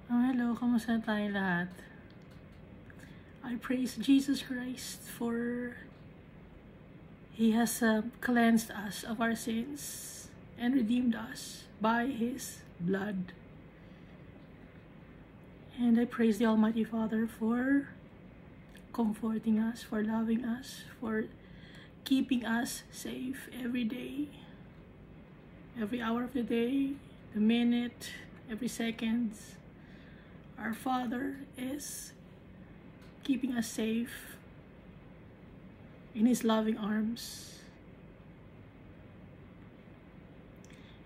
Hello, kamusta tayo lahat? I praise Jesus Christ for He has cleansed us of our sins and redeemed us by His blood. And I praise the Almighty Father for comforting us, for loving us, for keeping us safe every day, every hour of the day, the minute, every second. Our Father is keeping us safe in His loving arms.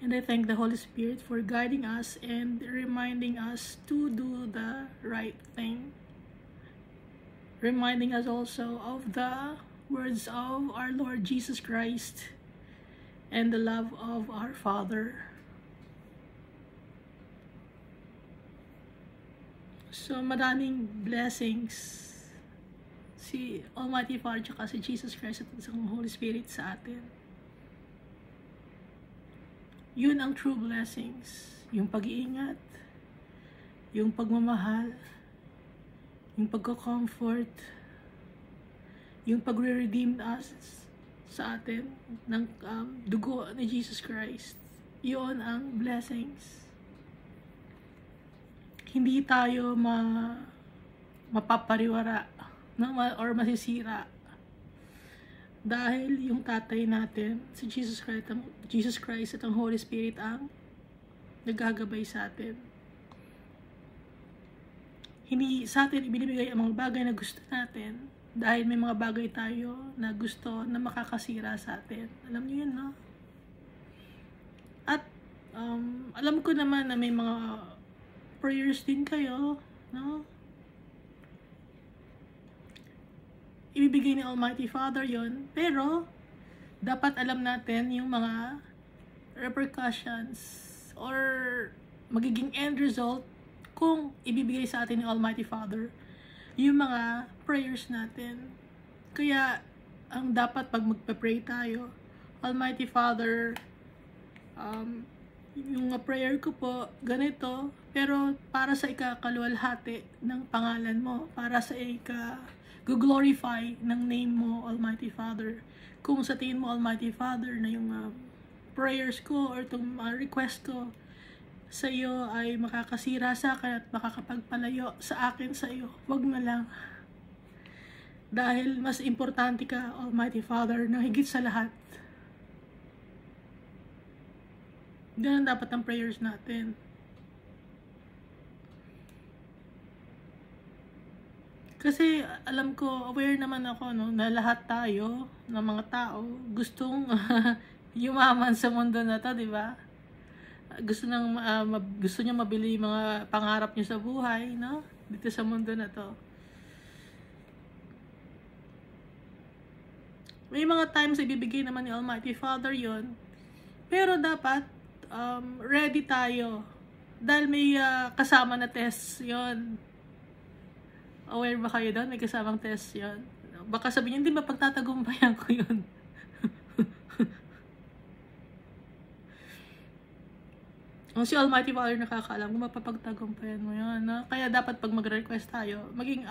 And I thank the Holy Spirit for guiding us and reminding us to do the right thing. Reminding us also of the words of our Lord Jesus Christ and the love of our Father. So, maraming blessings si Almighty Father at si Jesus Christ at isang Holy Spirit sa atin. Yun ang true blessings. Yung pag-iingat, yung pagmamahal, yung pagko-comfort, yung pagre-redeem us sa atin ng dugo ni Jesus Christ. Yun ang blessings. Hindi tayo mapapariwara or masisira dahil yung tatay natin si Jesus Christ at ang Holy Spirit ang naggagabay sa atin. Hindi sa atin ibinibigay ang mga bagay na gusto natin dahil may mga bagay tayo na gusto na makakasira sa atin. Alam niyo yun, no? At alam ko naman na may mga prayers din kayo, no? Ibibigay ni Almighty Father yon, pero dapat alam natin yung mga repercussions or magiging end result kung ibibigay sa atin ni Almighty Father yung mga prayers natin. Kaya ang dapat pag magpe-pray tayo, Almighty Father, yung prayer ko po, ganito, pero para sa ikakaluwalhati ng pangalan mo, para sa glorify ng name mo, Almighty Father. Kung sa tingin mo, Almighty Father, na yung prayers ko or itong request ko sa iyo ay makakasira sa akin at makakapagpalayo sa akin sa iyo, wag na lang. Dahil mas importante ka, Almighty Father, na higit sa lahat. Ganun dapat ang prayers natin. Kasi alam ko, aware naman ako, no, na lahat tayo, ng mga tao, gustong yumaman sa mundo na to, di ba? Gusto niya mabili mga pangarap niyo sa buhay, no? Dito sa mundo na to. May mga times ibibigay naman ni Almighty Father yon, pero dapat ready tayo dahil may kasama na test yon. Aware ba kayo doon? May kasamang test yon. Baka sabihin niyo, hindi ba pagtatagumpayan ko yun? Si Almighty Father nakakaalam kung mapapagtagumpayan mo yun, no? Kaya dapat pag mag-request tayo, maging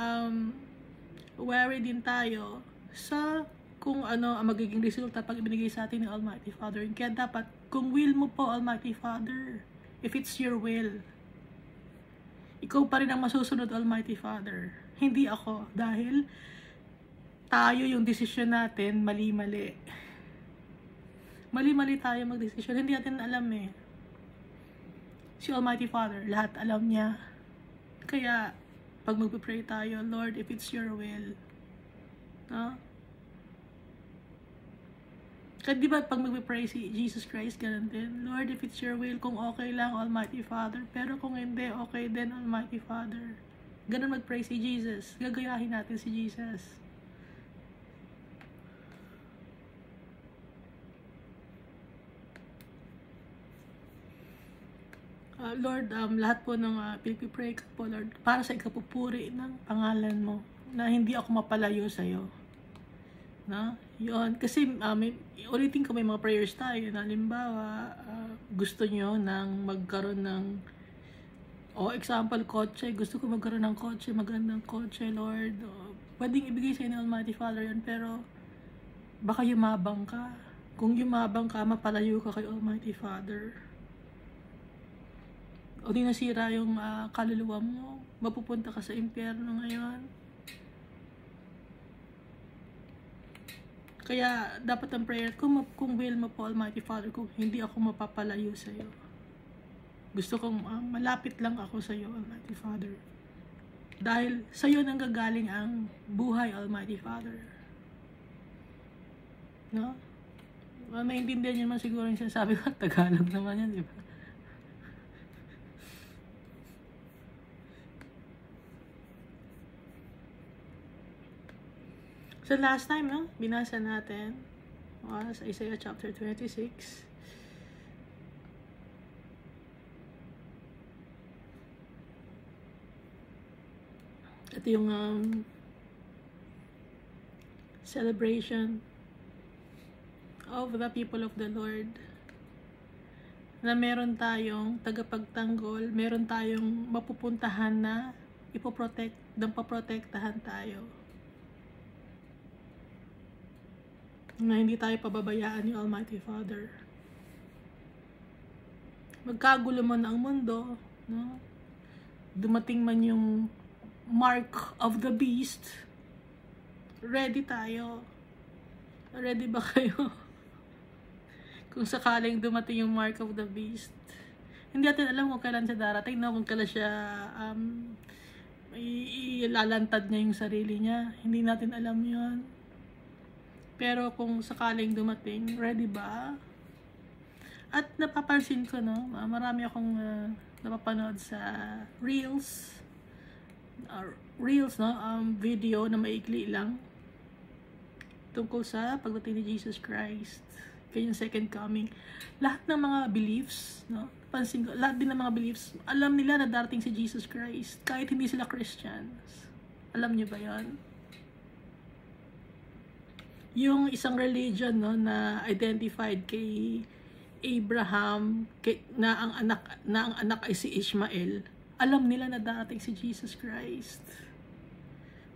wary din tayo sa kung ano ang magiging resulta pag ibinigay sa atin ng Almighty Father. Kaya dapat, kung will mo po, Almighty Father, if it's your will, ikaw pa rin ang masusunod, Almighty Father. Hindi ako, dahil tayo yung desisyon natin, mali-mali. Mali-mali tayo mag-desisyon, hindi natin alam eh. Si Almighty Father, lahat alam niya. Kaya, pag magpipray tayo, Lord, if it's your will, no? Kaya di ba pag magpipray si Jesus Christ, ganun din, Lord, if it's your will, kung okay lang, Almighty Father, pero kung hindi, okay din, Almighty Father. Ganun mag-pray si Jesus. Gagayahin natin si Jesus. Lord, lahat po ng pinipray ko po, Lord, para sa ikapupuri ng pangalan mo, na hindi ako mapalayo sa'yo. No? Yun. Kasi, ulitin ko, may mga prayers tayo na halimbawa, gusto nyo nang magkaroon ng O example, kotse. Gusto ko magkaroon ng kotse, magandang kotse, Lord. O, pwedeng ibigay sa'yo ng Almighty Father yun, pero baka yumabang ka. Kung yumabang ka, mapalayo ka kay Almighty Father. O di nasira yung kaluluwa mo, mapupunta ka sa impyerno ngayon. Kaya dapat ang prayer, kung will mo po Almighty Father, kung hindi ako mapapalayo sa iyo. Gusto kong malapit lang ako sa iyo, Almighty Father. Dahil sa iyo nanggagaling ang buhay, Almighty Father. No? Maintindihan niyo naman siguro yung sinasabi ko, Tagalog naman yan, di ba? So last time, no, binasa natin was Isaiah chapter 26. Ito yung celebration of the people of the Lord. Na meron tayong tagapagtanggol, meron tayong mapupuntahan na paprotektahan tayo. Na hindi tayo pababayaan ni Almighty Father. Magkagulo man ang mundo, no? Dumating man yung mark of the beast, ready tayo. Ready ba kayo? Kung sakaling dumating yung mark of the beast. Hindi natin alam kung kailan siya darating, no? Kung kailan siya ilalantad niya yung sarili niya. Hindi natin alam yon. Pero kung sakaling dumating, ready ba? At napapansin ko, no, marami akong napapanood sa Reels, no, video na maikli lang tungkol sa pagdating ni Jesus Christ, kanyang second coming. Lahat ng mga beliefs, no, pansin ko, lahat din ng mga beliefs, alam nila na darating si Jesus Christ, kahit hindi sila Christians. Alam niyo ba yan? Yung isang religion, no, na identified kay Abraham, na ang anak ay si Ishmael, alam nila na darating si Jesus Christ.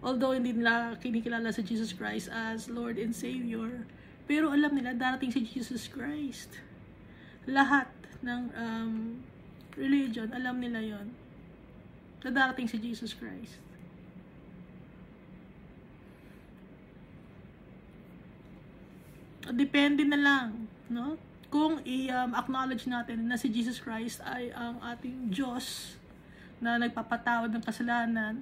Although hindi nila kinikilala si Jesus Christ as Lord and Savior, pero alam nila darating si Jesus Christ. Lahat ng religion, alam nila yon, na darating si Jesus Christ. Depende na lang, no? Kung i-acknowledge natin na si Jesus Christ ay ang ating Diyos na nagpapatawad ng kasalanan,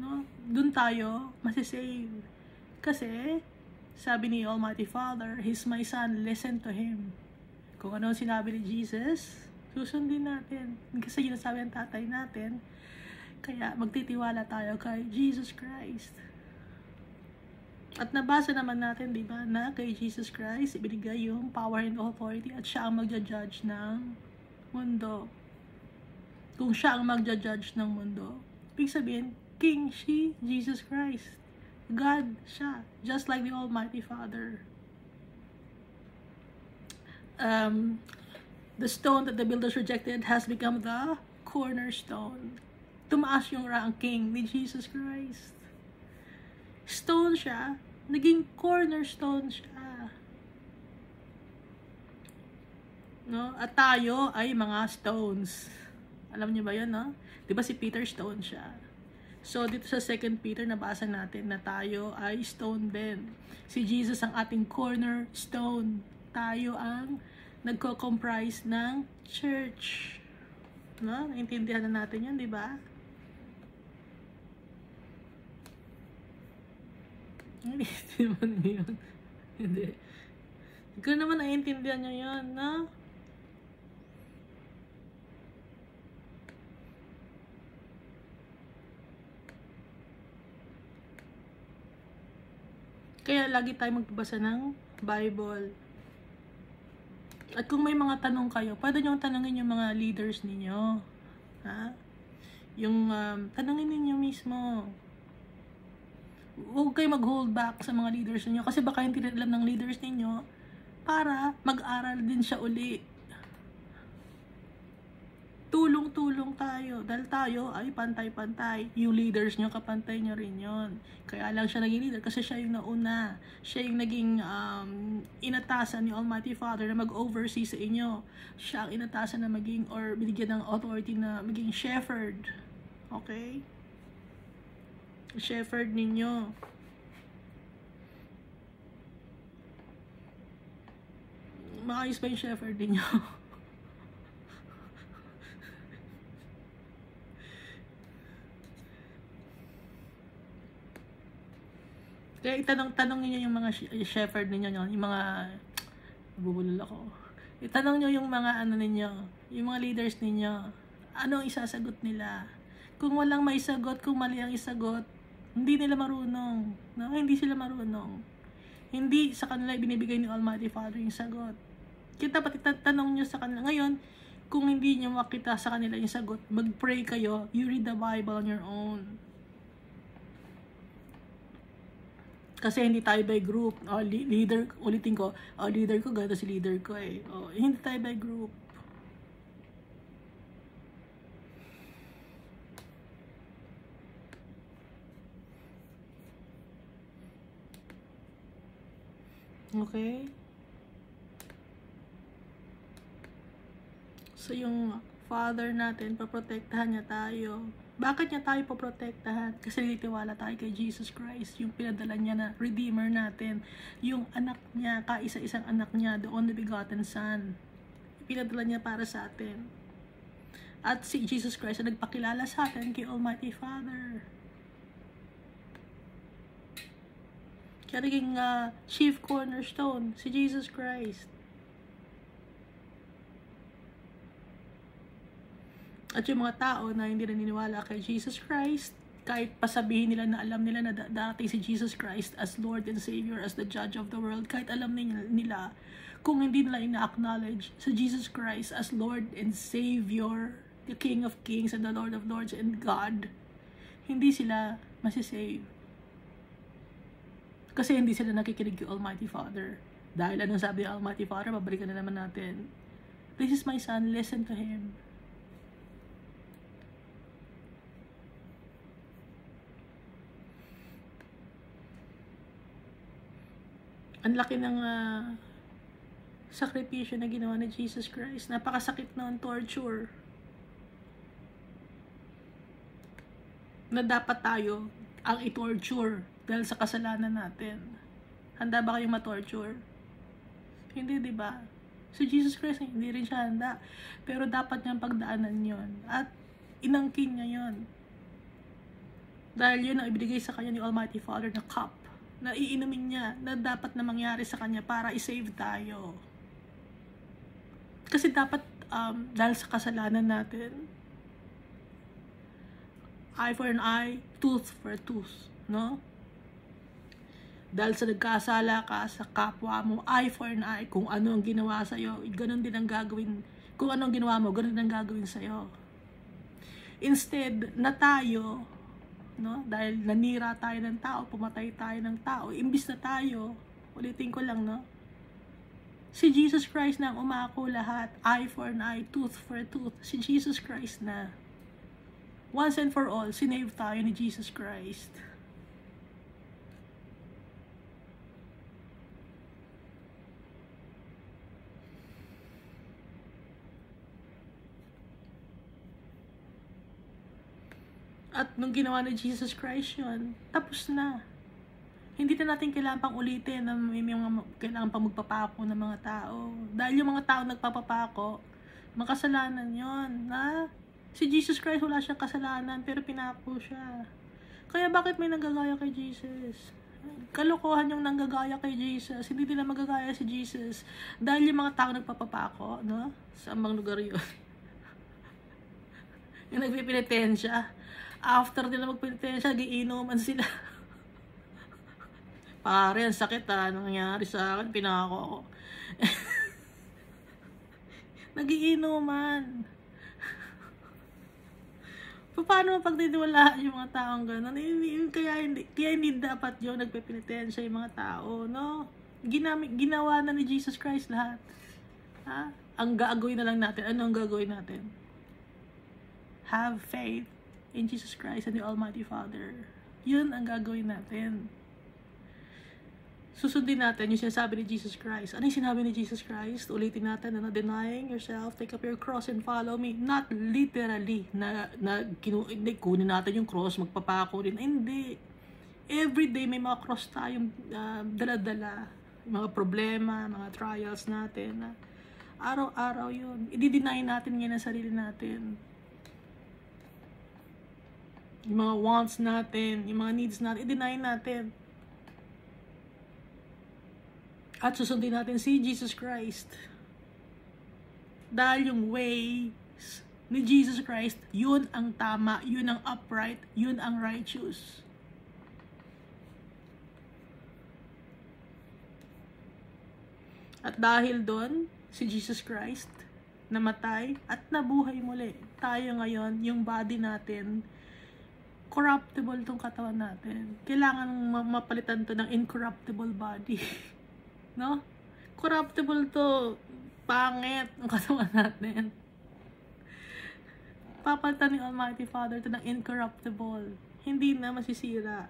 no? Doon tayo masisave. Kasi sabi ni Almighty Father, He's my Son, listen to Him. Kung ano sinabi ni Jesus, susundin natin. Kasi yun sabi ng tatay natin. Kaya magtitiwala tayo kay Jesus Christ. At nabasa naman natin, di ba, na kay Jesus Christ ibinigay yung power and authority at siya ang magja-judge ng mundo. Kung siya ang magja-judge ng mundo, ibig sabihin, King Jesus Christ. God siya, just like the Almighty Father. The stone that the builders rejected has become the cornerstone. Tumaas yung ranking ni Jesus Christ. Stone siya, naging cornerstone siya. No? At tayo ay mga stones. Alam niyo ba 'yun, no? 'Di ba si Peter stone siya? So dito sa 2 Peter nabasa natin na tayo ay stone din. Si Jesus ang ating cornerstone. Tayo ang nagko-comprise ng church. No? Naintindihan na natin 'yun, 'di ba? Hindi naman yun. Hindi. Hindi ko naman naiintindihan nyo yun, no? Kaya lagi tayo magbasa ng Bible. At kung may mga tanong kayo, pwede nyo tanongin yung mga leaders ninyo. Ha? Yung tanongin ninyo mismo. Huwag kayo mag-hold back sa mga leaders ninyo kasi baka hindi rin alam ng leaders ninyo para mag-aral din siya uli. tulong-tulong tayo. Dahil tayo ay pantay-pantay. Yung leaders nyo, kapantay nyo rin yon. Kaya lang siya naging leader kasi siya yung nauna. Siya yung naging inatasan ni Almighty Father na mag-oversee sa inyo. Siya ang inatasan na maging or binigyan ng authority na maging shepherd. Okay? Shepherd ninyo. Maayos ba yung shepherd ninyo? Kaya itanong niyo yung mga shepherd ninyo, yung mga nabubulol ako. Itanong niyo yung mga ano ninyo, yung mga leaders ninyo, ano ang isasagot nila. Kung walang may sagot, kung mali ang isagot, hindi nila marunong. No? Hindi sila marunong. Hindi sa kanila binibigay ni Almighty Father yung sagot. Kaya dapat itatanong niyo sa kanila. Ngayon, kung hindi niyo makita sa kanila yung sagot, mag-pray kayo, you read the Bible on your own. Kasi hindi tayo by group. Leader, ulitin ko, leader ko, ganda si leader ko eh. Hindi tayo by group. Okay? So, yung Father natin, paprotektahan niya tayo. Bakit niya tayo paprotektahan? Kasi nitiwala tayo kay Jesus Christ, yung pinadala niya na Redeemer natin, yung anak niya, kaisa-isang anak niya, the only begotten Son. Pinadala niya para sa atin. At si Jesus Christ ang nagpakilala sa atin kay Almighty Father. Kaya naging chief cornerstone, si Jesus Christ. At yung mga tao na hindi naniniwala kay Jesus Christ, kahit pasabihin nila na alam nila na dati si Jesus Christ as Lord and Savior, as the Judge of the world, kahit alam nila, kung hindi nila ina-acknowledge si Jesus Christ as Lord and Savior, the King of Kings and the Lord of Lords and God, hindi sila masisave. Kasi hindi sila nakikinig kay Almighty Father. Dahil anong sabi ng Almighty Father, babalikan na naman natin. This is my son, listen to him. Ang laki ng sakripisyo na ginawa ni Jesus Christ. Napakasakit ng torture. Na dapat tayo ang i-torture dahil sa kasalanan natin. Handa ba kayong ma-torture? Hindi, di ba? Si Jesus Christ, hindi rin siya handa. Pero dapat niyang pagdaanan yon. At inangkin niya yon. Dahil yun ang ibigay sa kanya ni Almighty Father na cup na iinumin niya, na dapat na mangyari sa kanya para i-save tayo. Kasi dapat, dahil sa kasalanan natin, eye for an eye, tooth for a tooth, no? Dahil sa nagkasala ka sa kapwa mo, eye for an eye, kung ano ang ginawa sa'yo, ganun din ang gagawin. Kung ano ang ginawa mo, ganun din ang gagawin sa'yo. Instead, na tayo, no? Dahil nanira tayo ng tao, pumatay tayo ng tao, imbis na tayo, ulitin ko lang, no? Si Jesus Christ na ang umako lahat, eye for an eye, tooth for a tooth. Si Jesus Christ na. Once and for all, sinave tayo ni Jesus Christ. At nung ginawa ni Jesus Christ yun, tapos na. Hindi na natin kailangan pang ulitin na may mga kailangan pang magpapako ng mga tao. Dahil yung mga tao nagpapapako, makasalanan yon. Na si Jesus Christ wala siyang kasalanan pero pinako siya. Kaya bakit may nanggagaya kay Jesus? Kalokohan yung nanggagaya kay Jesus. Hindi nila magagaya si Jesus. Dahil yung mga tao nagpapapako, no? Sa amang lugar yun. Yung nagpipinitensya. After nila magpinitensya, giinuman sila. Pare, ang sakit nangyari sa akin, pinako ako. Nagiinuman. Paano pagtitiwalaan yung mga taong gano'n? Kaya hindi dapat yun, nagpipinitensya yung mga tao, no? Ginawa na ni Jesus Christ lahat. Ha? Ang gagawin na lang natin. Ano ang gagawin natin? have faith in Jesus Christ and the Almighty Father. Yun ang gagawin natin. Susundin natin yung sinasabi ni Jesus Christ. Ano yung sinabi ni Jesus Christ? Ulitin natin, denying yourself, take up your cross and follow me. Not literally na kunin natin yung cross, magpapako rin. Hindi. Every day may mga cross tayong dala-dala. Mga problema, mga trials natin. Araw-araw yun. I-deny natin yan ang sarili natin. Yung mga wants natin, yung mga needs natin, i-deny natin. At susundin natin si Jesus Christ. Dahil yung ways ni Jesus Christ, yun ang tama, yun ang upright, yun ang righteous. At dahil doon, si Jesus Christ namatay at nabuhay muli. Tayo ngayon, yung body natin, corruptible tong katawan natin. Kailangan mapalitan to ng incorruptible body. No? Corruptible to. Pangit ang katawan natin. Papalitan ni Almighty Father to ng incorruptible. Hindi na masisira.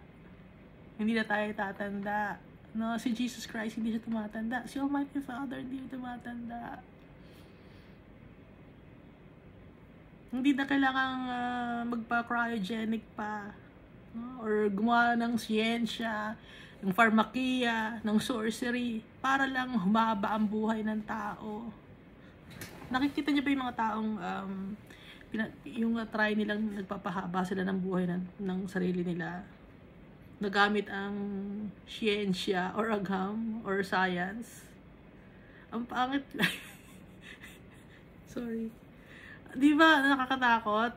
Hindi na tayo tatanda. No? Si Jesus Christ, hindi siya tumatanda. Si Almighty Father, hindi siya tumatanda. Hindi na kailangang magpa-cryogenic pa. No? Or gumawa ng siyensya, ng pharmakia, ng sorcery, para lang humaba ang buhay ng tao. Nakikita niyo ba yung mga taong yung try nilang nagpapahaba sila ng buhay ng sarili nila? Nagamit ang siyensya or agam or science. Ang pangit. Sorry. Di ba nakakatakot?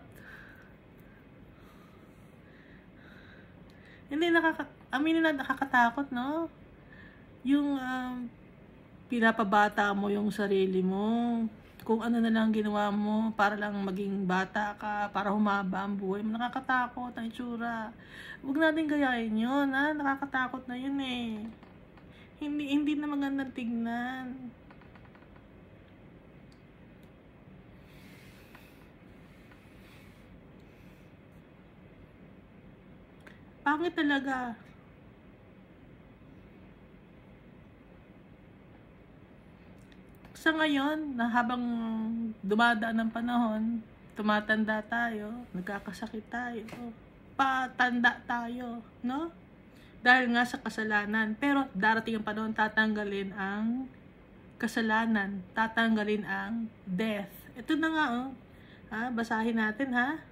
Hindi aminin na nakakatakot, no? Yung pinapabata mo yung sarili mo. Kung ano na lang ginawa mo para lang maging bata ka, para humaba ang buhay mo. Nakakatakot ang itsura. Huwag natin gayahin yun, ha? Nakakatakot na yun eh. Hindi na magandang tignan. Pangit talaga. Sa ngayon, na habang dumadaan ng panahon, tumatanda tayo, nagkakasakit tayo, patanda tayo, no? Dahil nga sa kasalanan. Pero darating ang panahon, tatanggalin ang kasalanan, tatanggalin ang death. Ito na nga, oh. Ha? Basahin natin, ha?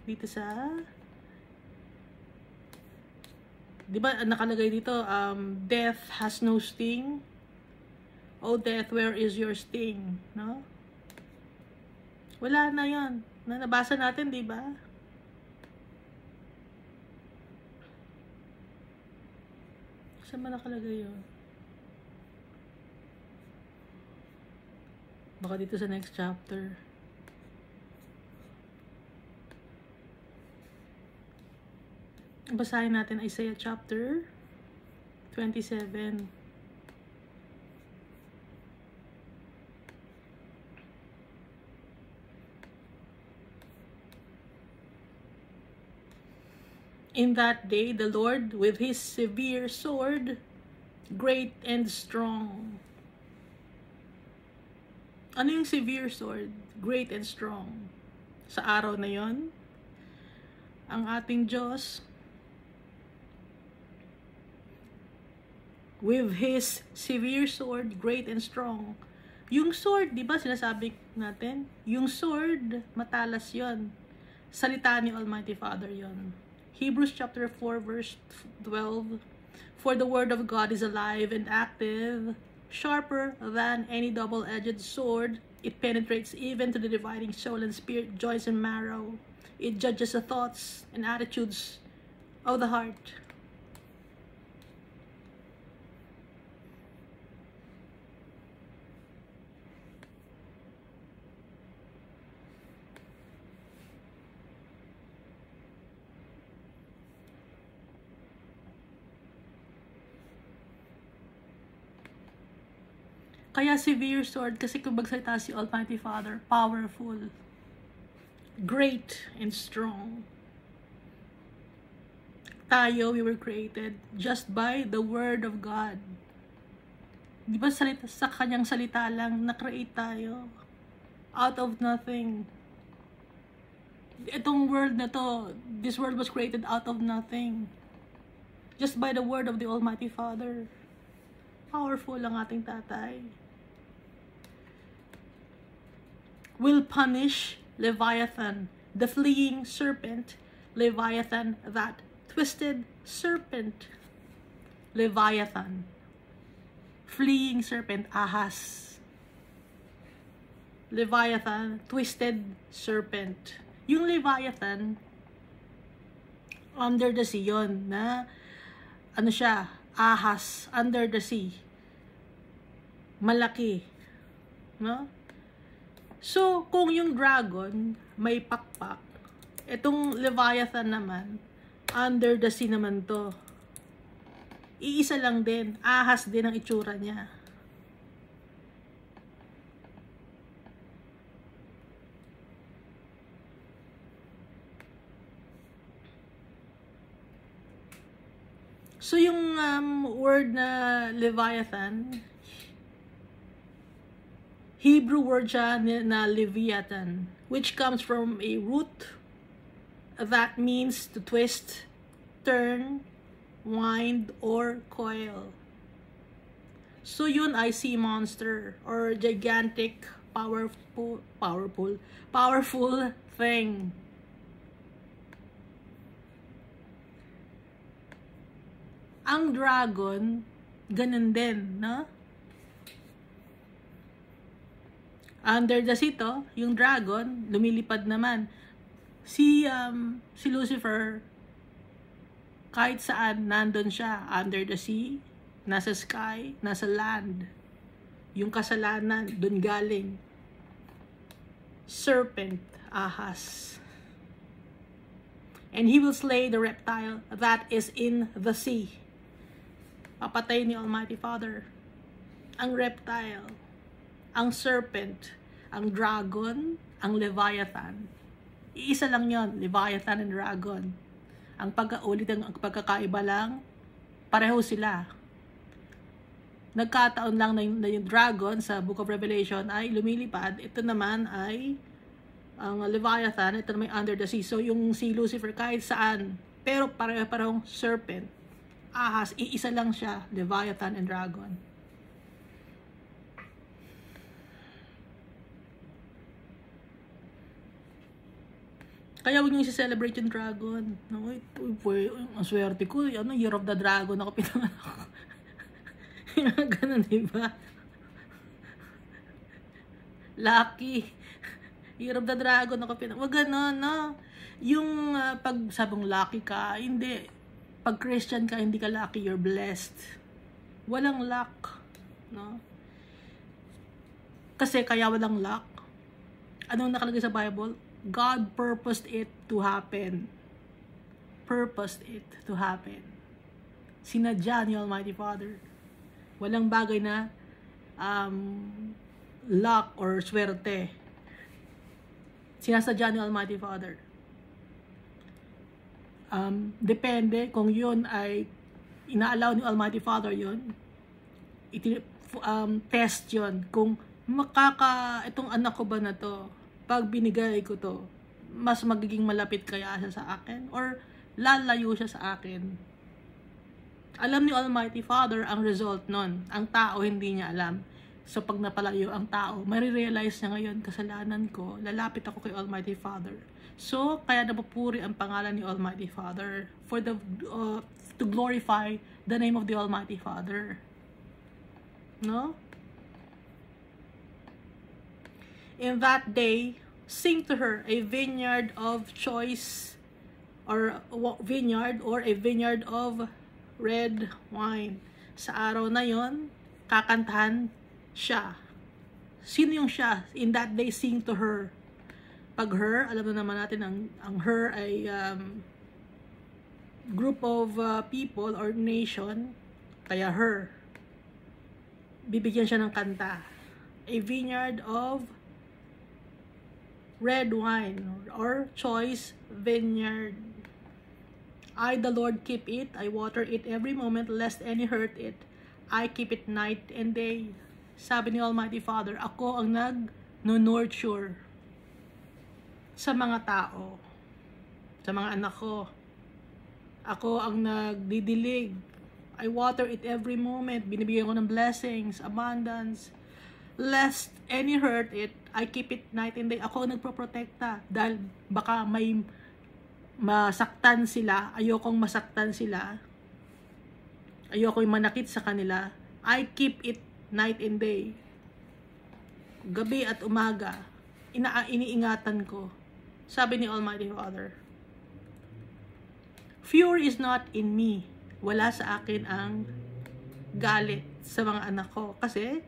Dito sa... Di ba nakalagay dito, death has no sting. Oh death, where is your sting? No? Wala na yon. Nabasa natin, di ba? Saan ba nakalagay yun? Baka dito sa next chapter. Basahin natin Isaiah chapter 27. In that day, the Lord with his severe sword, great and strong. Ano yung severe sword? Great and strong. Sa araw na yon, ang ating Diyos, with his severe sword, great and strong. Yung sword, di ba sinasabi natin? Yung sword, matalas yon. Salita ni Almighty Father yon. Hebrews chapter 4 verse 12. For the word of God is alive and active, sharper than any double-edged sword. It penetrates even to the dividing soul and spirit, joints and marrow. It judges the thoughts and attitudes of the heart. Kaya severe sword kasi kung magsalita si Almighty Father, powerful. great and strong. Tayo, we were created just by the Word of God. Di ba sa kanyang salita lang, na-create tayo. Out of nothing. Itong world na to, this world was created out of nothing. Just by the word of the Almighty Father. Powerful ang ating tatay. Will punish Leviathan, the fleeing serpent, Leviathan, that twisted serpent. Leviathan. Fleeing serpent, ahas. Leviathan, twisted serpent. Yung Leviathan, under the sea yun, na, ano siya, ahas, under the sea. Malaki. No? So, kung yung dragon, may pakpak, itong Leviathan naman, under the sea naman to. Iisa lang din, ahas din ang itsura niya. So, yung word na Leviathan, Hebrew word siya na Leviathan, which comes from a root that means to twist, turn, wind, or coil. So, yun ay sea monster or gigantic, powerful thing. Ang dragon, ganun din, no? Under the sea to, yung dragon, lumilipad naman. Si Lucifer, kahit saan, nandun siya. Under the sea, nasa sky, nasa land. Yung kasalanan, dun galing. Serpent, ahas. And he will slay the reptile that is in the sea. Papatay ni Almighty Father ang reptile, ang serpent, ang dragon, ang Leviathan. Iisa lang yon, Leviathan and dragon. Ang pagkaulit, ang pagkakaiba lang, pareho sila. Nagkataon lang na yung dragon sa Book of Revelation ay lumilipad. Ito naman ay ang Leviathan, ito naman under the sea. So yung si Lucifer kahit saan, pero parehong serpent. Ahas, iisa lang siya, Leviathan and dragon. Kaya huwag nyo i-celebrate yung dragon. No, ang swerte ko, Year of the Dragon ako pinanganak. Ganun, diba? Lucky. Year of the Dragon ako pinanganak. Wag ganun, no? Yung pag sabong lucky ka, hindi. Pag Christian ka, hindi ka lucky, you're blessed. Walang luck, no? Kasi kaya walang luck. Anong nakalagay sa Bible? God purposed it to happen. Purposed it to happen. Sinadya ni Almighty Father. Walang bagay na luck or swerte. Sinasadya ni Almighty Father. Depende kung yun ay ina-allow ni Almighty Father yun, test yun kung itong anak ko ba na to, pag binigay ko to, mas magiging malapit kaya siya sa akin or lalayo siya sa akin. Alam ni Almighty Father ang result nun, ang tao hindi niya alam. So pag napalayo ang tao, marirealize niya ngayon, kasalanan ko, lalapit ako kay Almighty Father. So, kaya napupuri ang pangalan ni Almighty Father for to glorify the name of the Almighty Father. No? In that day, sing to her a vineyard of choice or vineyard of red wine. Sa araw na yon, kakantahan siya. Sino yung siya? In that day, sing to her. Pag her, alam na naman natin, ang her ay group of people or nation, kaya her. Bibigyan siya ng kanta. A vineyard of red wine or choice vineyard. I, the Lord, keep it. I water it every moment, lest any hurt it. I keep it night and day. Sabi ni Almighty Father, ako ang nag-nurture sa mga tao, sa mga anak ko. Ako ang nagdidilig. I water it every moment. Binibigyan ko ng blessings, abundance. Lest any hurt it, I keep it night and day. Ako ang nagproprotekta. Dahil baka may masaktan sila. Ayokong masaktan sila. Ayokong manakit sa kanila. I keep it night and day. Gabi at umaga. Iniingatan ko. Sabi ni Almighty Father. Fear is not in me. Wala sa akin ang galit sa mga anak ko. Kasi,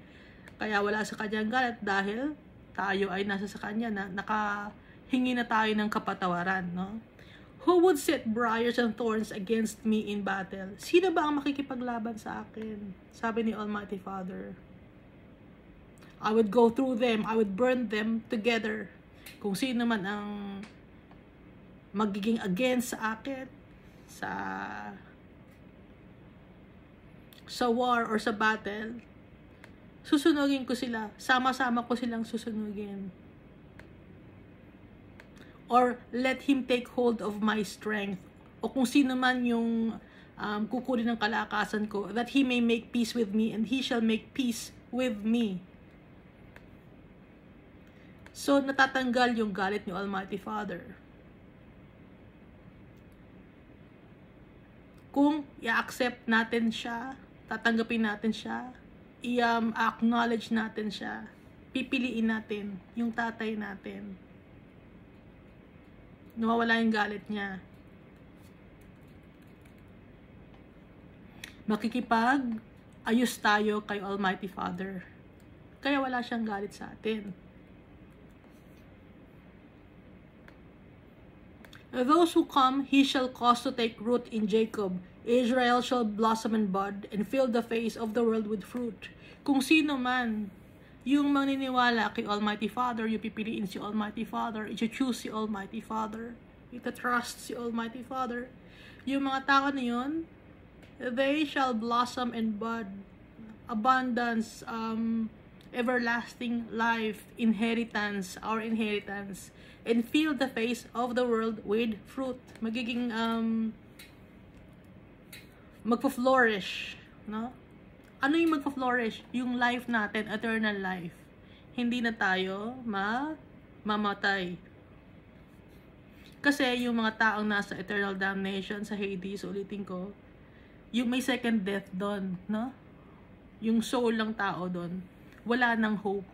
kaya wala sa kanyang galit dahil tayo ay nasa sa kanya na nakahingi na tayo ng kapatawaran, no? Who would set briars and thorns against me in battle? Sino ba ang makikipaglaban sa akin? Sabi ni Almighty Father. I would go through them. I would burn them together. Kung sino man ang magiging against sa akin, sa war or sa battle, susunugin ko sila. Sama-sama ko silang susunugin. Or let him take hold of my strength. O kung sino man yung kukunin ng kalakasan ko, that he may make peace with me and he shall make peace with me. So, natatanggal yung galit ni Almighty Father. Kung i-accept natin siya, tatanggapin natin siya, i-acknowledge natin siya, pipiliin natin yung tatay natin, nawawala yung galit niya. Makikipag-ayos tayo kay Almighty Father. Kaya wala siyang galit sa atin. Those who come, he shall cause to take root in Jacob. Israel shall blossom and bud, and fill the face of the world with fruit. Kung sino man yung maniniwala kay Almighty Father, yung pipiliin si Almighty Father, i-choose si Almighty Father, ita-trust si Almighty Father, yung mga tao na yun, they shall blossom and bud. Abundance, everlasting life, inheritance, our inheritance, and fill the face of the world with fruit. Magiging magpo-flourish, no? Ano yung magpo-flourish? Yung life natin, eternal life. Hindi na tayo mamatay. Kasi yung mga taong nasa eternal damnation sa Hades, ulitin ko, yung may second death doon, no? Yung soul ng tao doon, wala nang hope.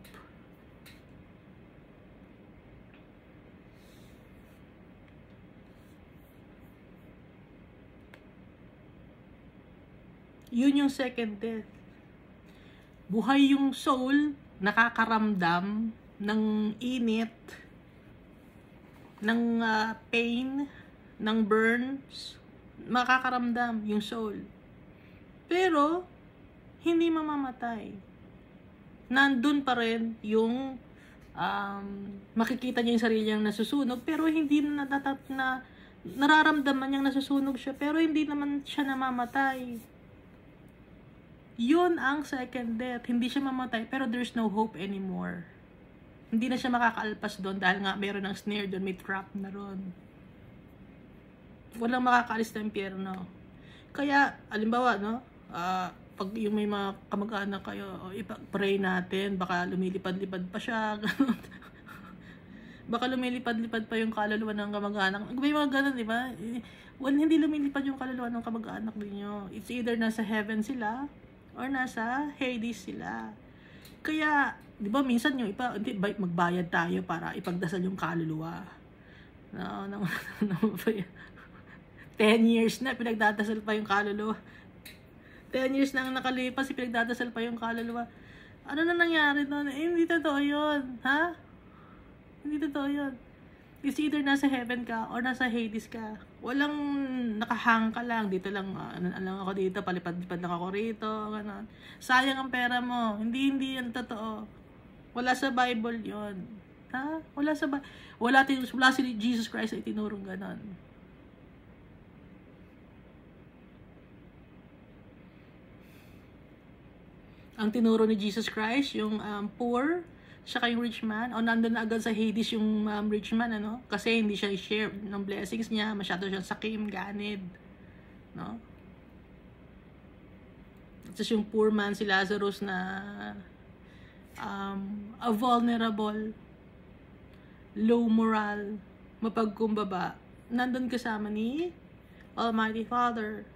Yun yung second death. Buhay yung soul, nakakaramdam ng init, ng pain, ng burns, makakaramdam yung soul. Pero, hindi mamamatay. Nandun pa rin yung makikita niya yung sarili niyang nasusunog, pero hindi na nararamdaman niyang nasusunog siya, pero hindi naman siya namamatay. Yun ang second death. Hindi siya mamatay, pero there's no hope anymore. Hindi na siya makakaalpas doon dahil nga meron ng snare doon, may trap na ron. Walang makakaalis ng impyerno. Kaya, alimbawa, no, pag yung may mga kamag-anak kayo, ipag-pray natin, baka lumilipad-lipad pa siya, baka lumilipad-lipad pa yung kaluluwa ng kamag-anak. May mga ganun, di ba? Hindi lumilipad yung kaluluwa ng kamag-anak ninyo. It's either nasa heaven sila, or nasa Hades sila. Kaya, di ba, minsan yung magbayad tayo para ipagdasal yung kaluluwa. 10 years na, pinagdadasal pa yung kaluluwa. 10 years na ang nakalipas, pinagdadasal pa yung kaluluwa. Ano na nangyari doon? Hindi totoo yun. Ha? Hindi totoo yun. It's either nasa heaven ka or nasa Hades ka. Walang nakahang ka lang. Dito lang, lang ako dito, palipad-lipad lang ako rito. Ganon. Sayang ang pera mo. Hindi yan totoo. Wala sa Bible yon. ha? Wala si Jesus Christ ay tinurong ganon. Ang tinuro ni Jesus Christ, yung poor, saka yung rich man, o nandun na agad sa Hades yung rich man, ano? Kasi hindi siya i-share ng blessings niya, masyado siyang sakim, ganid, no? Tapos yung poor man, si Lazarus na a vulnerable, low moral, mapagkumbaba, nandun kasama ni Almighty Father.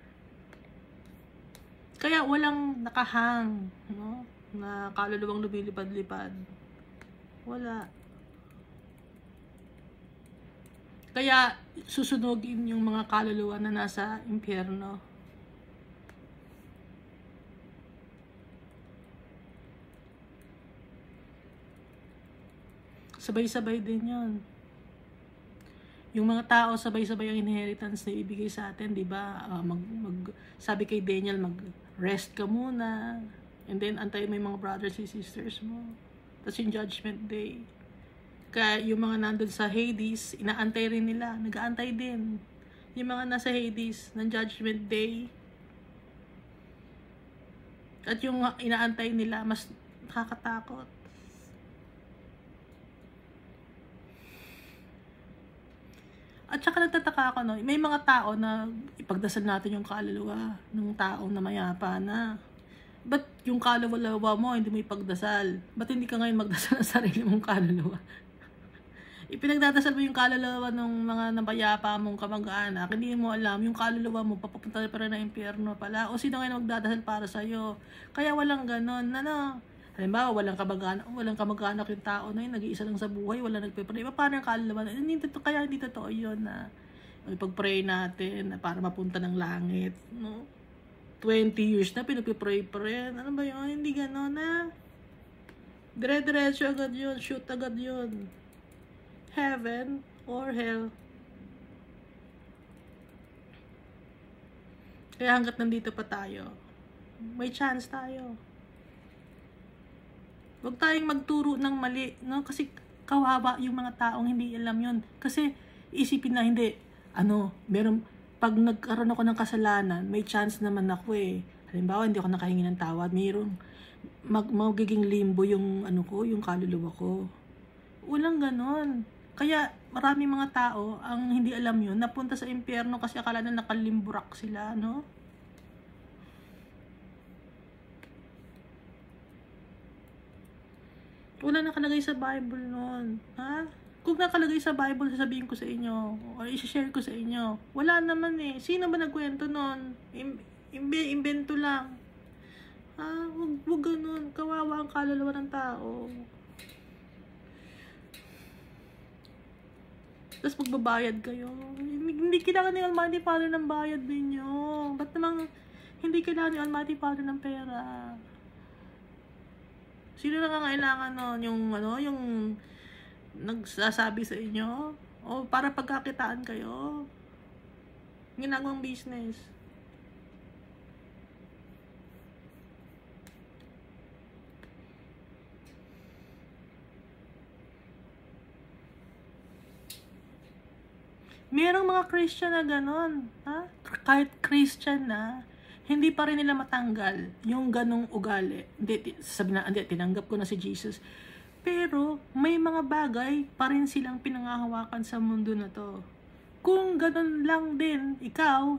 Kaya walang nakahang, no? Na kaluluwang lumilipad-lipad. Wala. Kaya susunugin yung mga kaluluwa na nasa impyerno. Sabay-sabay din yun. Yung mga tao, sabay-sabay ang inheritance na ibigay sa atin, di ba? Sabi kay Daniel, mag-rest ka muna. And then, antayin mo yung mga brothers and sisters mo. Tapos yung judgment day. Kaya yung mga nandun sa Hades, inaantay rin nila. Nag-aantay din. Yung mga nasa Hades, ng judgment day. At yung inaantay nila, mas nakakatakot. At saka nagtataka ako, no? May mga tao na ipagdasal natin yung kaluluwa ng taong na mayapa na. Ba't yung kaluluwa mo hindi mo ipagdasal? Ba't hindi ka ngayon magdasal ng sarili mong kaluluwa? Ipinagdadasal mo yung kaluluwa ng mga nabayapa mong kamag-anak, hindi mo alam, yung kaluluwa mo papapunta pa rin na impyerno pala. O sino ngayon magdadasal para sa'yo? Kaya walang ganon, ano? Halimbawa, walang kamag-anak yung tao na yun, nag-iisa lang sa buhay, wala nagpe-pray. Paano yung kaluluwa? Kaya hindi totoo yun na ipag-pray natin na para mapunta ng langit. No? 20 years na pinagpe-pray pa rin. Ano ba yun? Hindi gano'n na. Dire-diretso agad yun. Shoot agad yun. Heaven or hell. Kaya hanggat nandito pa tayo, may chance tayo. Huwag tayong magturo ng mali, no? Kasi kawawa yung mga taong hindi alam yun. Kasi isipin na hindi, pag nagkaroon ako ng kasalanan, may chance naman ako eh. Halimbawa, hindi ako nakahingi ng tawad, mayroong magiging limbo yung yung kaluluwa ko. Walang ganon. Kaya maraming mga tao ang hindi alam yun, napunta sa impyerno kasi akala na nakalimburak sila, no? Wala nakalagay sa Bible nun. Ha? Kung nakalagay sa Bible, sasabihin ko sa inyo, o i-share ko sa inyo. Wala naman eh. Sino ba nagkwento nun? Imbento lang. Ha? Huwag ganun. Kawawa ang kaluluwa ng tao. Tapos magbabayad kayo. Hindi kailangan ni Almighty Father ng bayad ninyo. Ba't namang hindi kailangan ni Almighty Father ng pera? Sino nangangailangan nun? Yung nagsasabi sa inyo? O para pagkakitaan kayo? Ginagawang business. Merong mga Christian na ganon. Ha? Kahit Christian na, hindi pa rin nila matanggal yung ganong ugali. Hindi, tinanggap ko na si Jesus. Pero, may mga bagay pa rin silang pinangahawakan sa mundo na to. Kung ganon lang din, ikaw,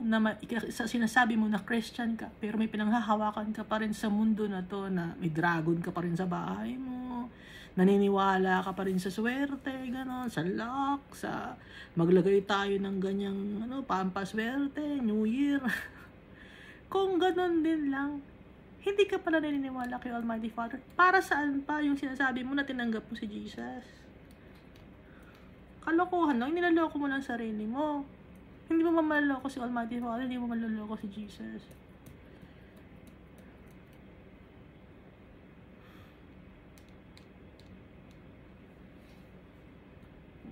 sinasabi mo na Christian ka, pero may pinanghahawakan ka pa rin sa mundo na to, na may dragon ka pa rin sa bahay mo, naniniwala ka pa rin sa swerte, ganon, sa luck, sa maglagay tayo ng ganyang, pampaswerte, New Year. Kung ganon din lang, hindi ka pala naniniwala kay Almighty Father. Para saan pa yung sinasabi mo na tinanggap mo si Jesus? Kalokohan lang, nilaloko mo lang sarili mo. Hindi mo mamaloko si Almighty Father, hindi mo malaloko si Jesus.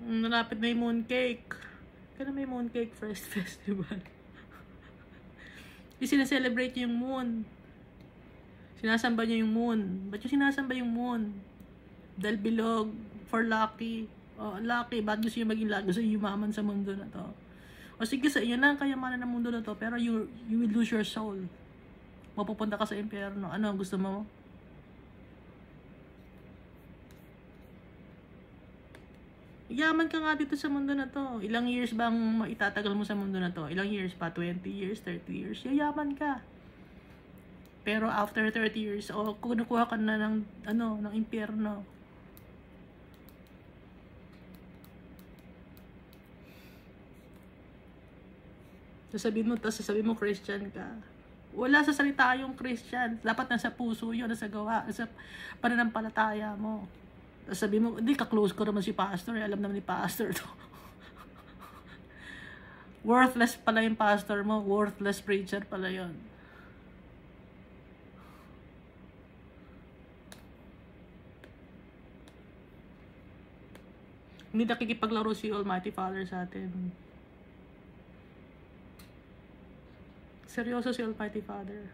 Nalapit na yung mooncake. Kaya may mooncake first festival. Yung sinaselebrate yung moon. Sinasamba niya yung moon. Ba't yung sinasamba yung moon? Dahil bilog. for lucky. Oh, lucky. Ba't gusto nyo maging lucky? Gusto nyo yumaman sa mundo na to. O sige, sa inyo na ang kayamanan ng mundo na to, pero you will lose your soul. Mapupunta ka sa impyerno. Ano ang gusto mo? Yaman ka nga dito sa mundo na to. Ilang years bang maitatagal mo sa mundo na to? Ilang years pa? 20 years? 30 years? Yayaman ka. Pero after 30 years, kukuha ka na ng impyerno. Sasabihin mo Christian ka. Wala sa salita yung Christian. Dapat nasa puso yun, nasa gawa, nasa pananampalataya mo. Sabi mo, hindi, ka-close ko naman si pastor. Alam naman ni pastor to. Worthless pala yung pastor mo. Worthless preacher pala yun. Hindi nakikipaglaro si Almighty Father sa atin. Seryoso si Almighty Father.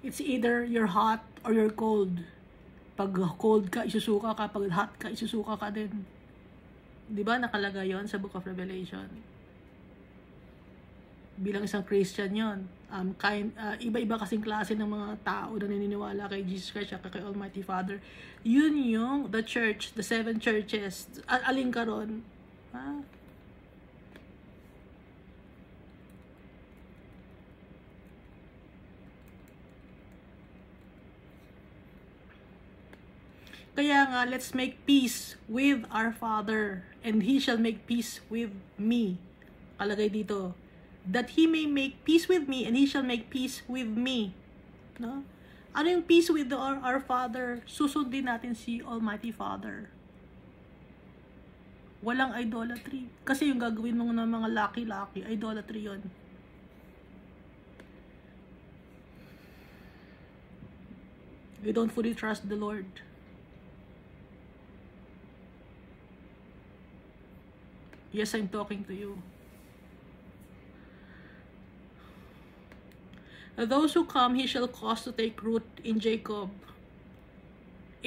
It's either you're hot or you're cold. Pag cold ka, isusuka ka. Pag hot ka, isusuka ka din. Diba nakalagay yon sa Book of Revelation? Bilang isang Christian yon. Iba-iba kasing klase ng mga tao na naniniwala kay Jesus Christ at kay Almighty Father. Yun yung the church, the 7 churches. Alin ka ron? Ha? Kaya nga, let's make peace with our Father, and He shall make peace with me. Kalagay dito, that He may make peace with me, and He shall make peace with me. No? Ano yung peace with our Father? Susundin natin si Almighty Father. Walang idolatry. Kasi yung gagawin mo ng mga laki-laki, idolatry yon. You don't fully trust the Lord. Yes, I'm talking to you. Those who come, He shall cause to take root in Jacob.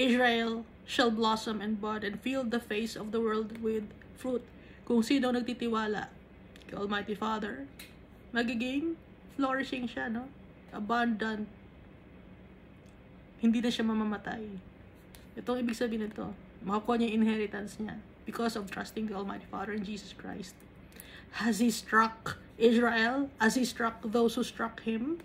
Israel shall blossom and bud and fill the face of the world with fruit. Kung sino nagtitiwala kay Almighty Father, magiging flourishing siya, no? Abundant. Hindi na siya mamamatay. Ito ang ibig sabihin nito. Makakuha niya yung inheritance niya. Because of trusting the Almighty Father in Jesus Christ. Has He struck Israel? Has He struck those who struck Him?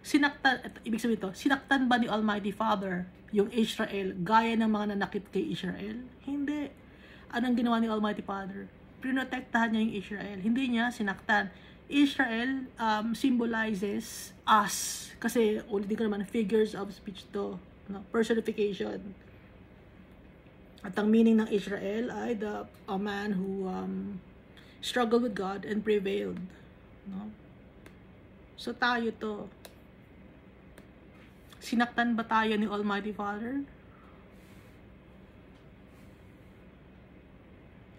Ibig sabihin ito, sinaktan ba ni Almighty Father yung Israel gaya ng mga nanakit kay Israel? Hindi. Anong ginawa ni Almighty Father? Prinotektahan niya yung Israel. Hindi niya sinaktan. Israel symbolizes us. Kasi ulitin ko naman, figures of speech to. No? Personification. At ang meaning ng Israel ay a man who struggled with God and prevailed. No? So tayo to. Sinaktan ba tayo ni Almighty Father?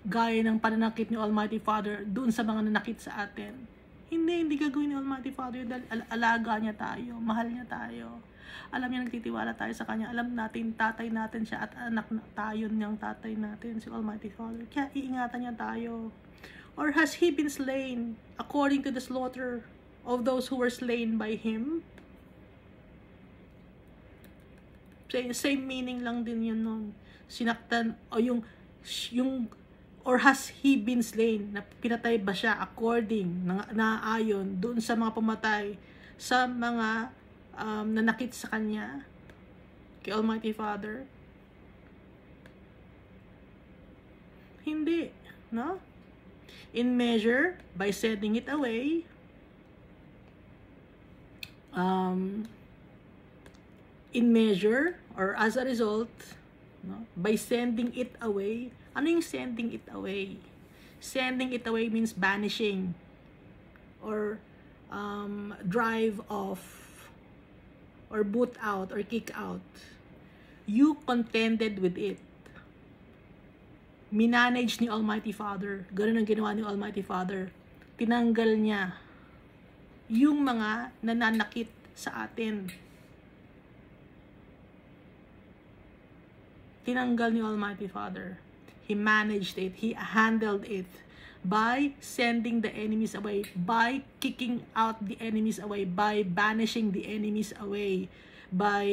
Gaya ng pananakit ni Almighty Father doon sa mga nanakit sa atin. Hindi gagawin ni Almighty Father dahil alaga niya tayo, mahal niya tayo. Alam niya, nagtitiwala tayo sa Kanya. Alam natin, tatay natin siya at anak na tayo niyang tatay natin, si Almighty Father. Kaya iingatan niya tayo. Or has He been slain according to the slaughter of those who were slain by Him? Same meaning lang din yun nun. Sinaktan, o or has He been slain? Na pinatay ba siya according, naayon doon sa mga pumatay, sa mga nanakit sa Kanya, kay Almighty Father? Hindi, no? In measure, by sending it away, in measure, or as a result, no? By sending it away. Ano yung sending it away? Sending it away means banishing, or drive off, or boot out, or kick out. You contended with it. Minanage ni Almighty Father. Ganun ang ginawa ni Almighty Father. Tinanggal niya yung mga nananakit sa atin. tinanggal ni Almighty Father. He managed it. He handled it by sending the enemies away, by kicking out the enemies away, by banishing the enemies away, by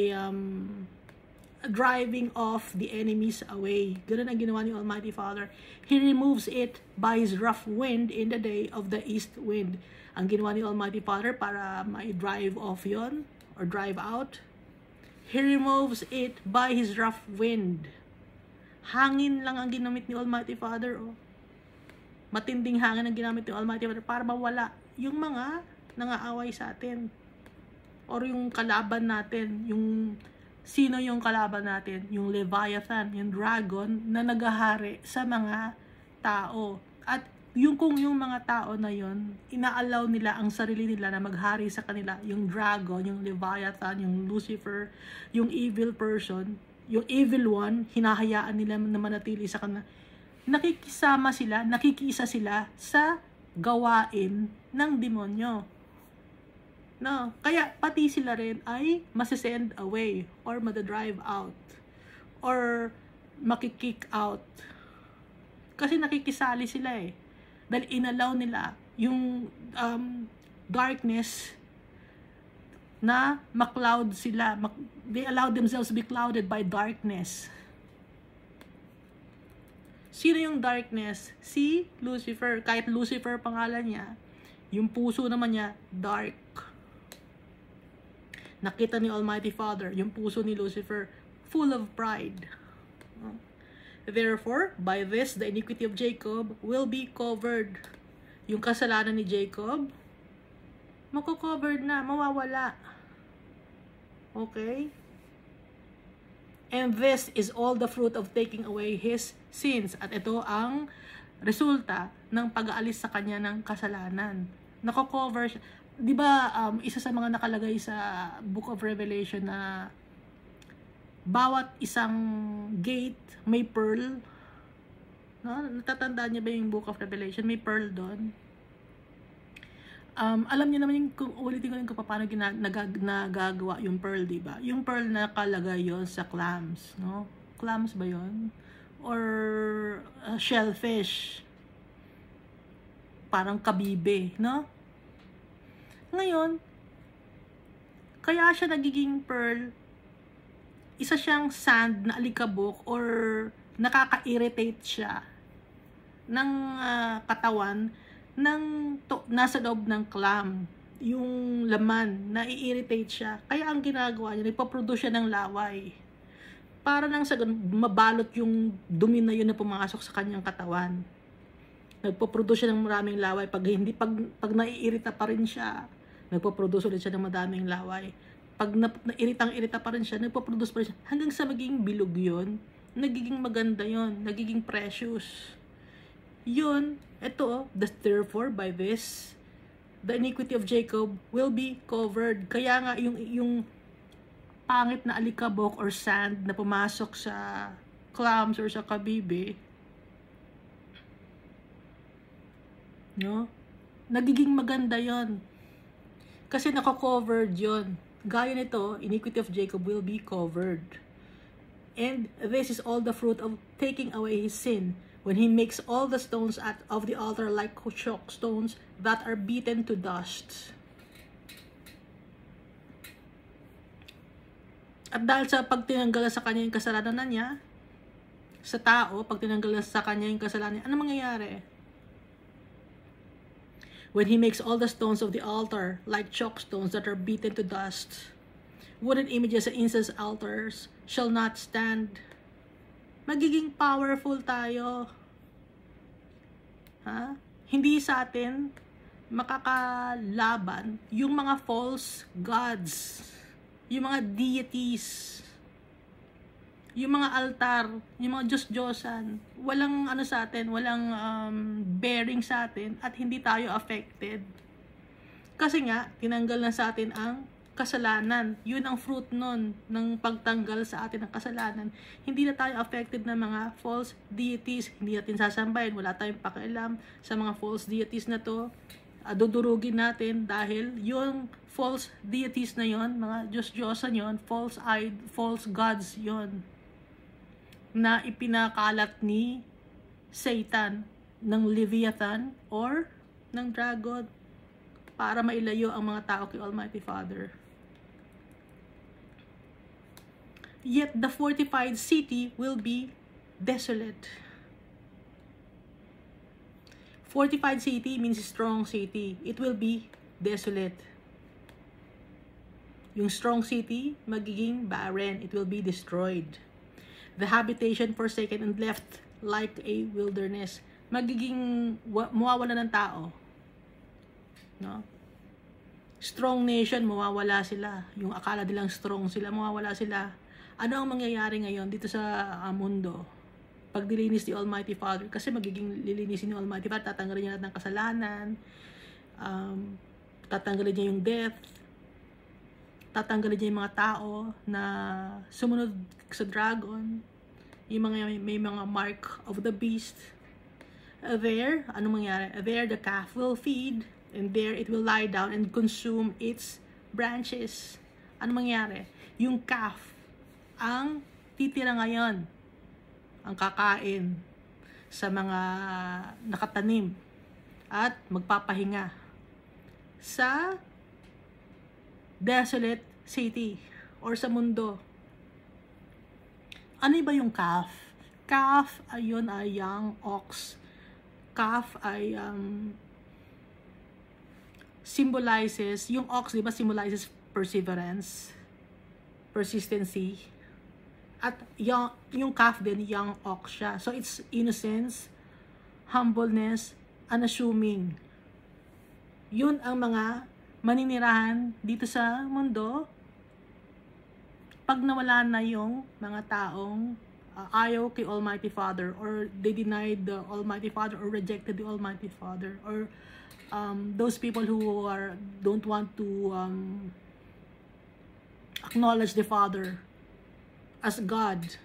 driving off the enemies away. Ganun ang ginawa ni Almighty Father. He removes it by His rough wind in the day of the east wind. Ang ginawa ni Almighty Father para ma-drive off yon or drive out, He removes it by His rough wind. Hangin lang ang ginamit ni Almighty Father. Oh. Matinding hangin ang ginamit ni Almighty Father para mawala yung mga nangaaway sa atin. Or yung kalaban natin. Sino yung kalaban natin? Yung Leviathan, yung dragon na nagahari sa mga tao. At kung yung mga tao na yon, inaalaw nila ang sarili nila na maghari sa kanila. Yung dragon, yung Leviathan, yung Lucifer, yung evil person, yung evil one, hinahayaan nila na manatili sa kanila. Nakikisama sila, nakikiisa sila sa gawain ng demonyo. No, kaya pati sila rin ay masisend away or madadrive out or makikick out. Kasi nakikisali sila eh. Dahil inalaw nila yung darkness na ma-cloud sila. They allowed themselves to be clouded by darkness. Sino yung darkness? Si Lucifer. Kahit Lucifer pangalan niya, yung puso naman niya, dark. Nakita ni Almighty Father, yung puso ni Lucifer, full of pride. Therefore, by this, the iniquity of Jacob will be covered. Yung kasalanan ni Jacob, mako-covered na, mawawala. Okay? And this is all the fruit of taking away his sins. At ito ang resulta ng pag-aalis sa kanya ng kasalanan. Nako-cover siya. Di ba, isa sa mga nakalagay sa Book of Revelation na bawat isang gate may pearl. No? Natatandaan niya ba yung Book of Revelation? May pearl doon. Alam niyo naman yung, kung ulitin ko yung paano nagagawa yung pearl, di ba? Yung pearl na nakalagay yon sa clams, no? Clams ba yon? Or shellfish. Parang kabibe, no? Ngayon, kaya siya nagiging pearl, isa siyang sand na alikabok or nakaka-irritate siya ng katawan ng nasa loob ng clam. Yung laman, nai-irritate siya. Kaya ang ginagawa niya, nagpaproduce siya ng laway. Para nang sa mabalot yung dumi na yun na pumasok sa kanyang katawan. Nagpaproduce siya ng maraming laway. Pag naiirita pa rin siya, nagpaproduce ulit siya ng madaming laway. Pag nairitang-irita pa rin siya, nagpaproduce pa rin siya. Hanggang sa maging bilog yun, nagiging maganda yun, nagiging precious. Yun, ito, therefore, by this, the iniquity of Jacob will be covered. Kaya nga, yung pangit na alikabok or sand na pumasok sa clams or sa kabibe, no? Nagiging maganda yon kasi nako-covered yon. Gaya nito, iniquity of Jacob will be covered. And this is all the fruit of taking away his sin, when he makes all the stones of the altar like chalk stones that are beaten to dust. At dahil sa pagtinanggal sa kanya yung kasalanan niya, sa tao, pag tinanggal sa kanya yung kasalanan niya, ano mangyayari? When he makes all the stones of the altar like chalk stones that are beaten to dust, wooden images and incense altars shall not stand. Magiging powerful tayo. Ha? Hindi sa atin makakalaban yung mga false gods, yung mga deities, yung mga altar, yung mga Diyos-Diyosan. Walang ano sa atin, walang bearing sa atin at hindi tayo affected. Kasi nga, tinanggal na sa atin ang kasalanan. Yun ang fruit nun ng pagtanggal sa atin ng kasalanan. Hindi na tayo affected ng mga false deities. Hindi natin sasambahin. Wala tayong pakialam sa mga false deities na to. Dudurugin natin dahil yung false deities na yon, mga Diyos-Diyosan yon, false gods yon. na ipinakalat ni Satan ng Leviathan or ng dragon para mailayo ang mga tao kay Almighty Father. Yet the fortified city will be desolate. Fortified city means strong city. It will be desolate. Yung strong city, magiging barren. It will be destroyed. The habitation forsaken and left like a wilderness. Magiging mawawala ng tao. No? Strong nation, mawawala sila. Yung akala nilang strong sila, mawawala sila. Ano ang mangyayari ngayon dito sa mundo? Pag dilinis ni Almighty Father, kasi magiging lilinisin ni Almighty Father, tatanggalin niya lahat ng kasalanan, tatanggalin niya yung death, tatanggalin niya yung mga tao na sumunod sa dragon, yung mga may mga mark of the beast. There, ano mangyari? There the calf will feed, and there it will lie down and consume its branches. Ano mangyari? Yung calf ang titira ngayon, ang kakain sa mga nakatanim at magpapahinga sa desolate city or sa mundo. Ano ba yung calf? Calf, ayun ay young ox. Calf ay symbolizes, yung ox, di ba, symbolizes perseverance, persistency. At yung calf din, young ox siya. So, it's innocence, humbleness, unassuming. Yun ang mga maninirahan dito sa mundo. Pag nawala na yung mga taong ayaw kay Almighty Father, or they denied the Almighty Father, or rejected the Almighty Father, or those people who don't want to acknowledge the Father as God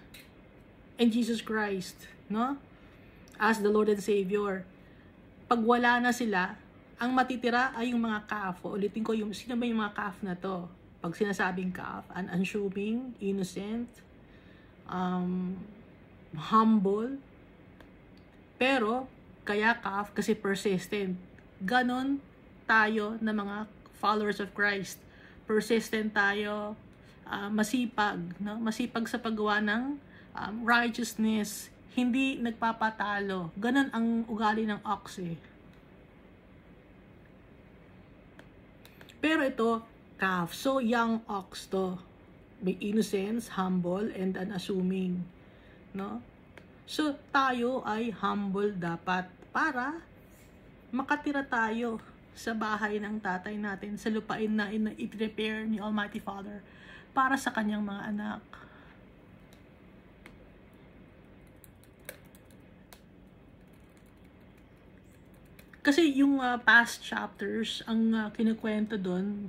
and Jesus Christ, no? As the Lord and Savior. Pag wala na sila, ang matitira ay yung mga calf. Ulitin ko, sino ba yung mga calf na to? Pag sinasabing calf, unassuming, innocent, humble, pero kaya calf kasi persistent. Ganon tayo na mga followers of Christ. Persistent tayo, masipag, no? Masipag sa paggawa ng righteousness, hindi nagpapatalo. Ganon ang ugali ng ox eh. Pero ito, calf. So, young ox to. May innocence, humble, and unassuming. No? So, tayo ay humble dapat para makatira tayo sa bahay ng tatay natin, sa lupain na i-prepare ni Almighty Father para sa kanyang mga anak. Kasi yung past chapters, ang kinukwento doon,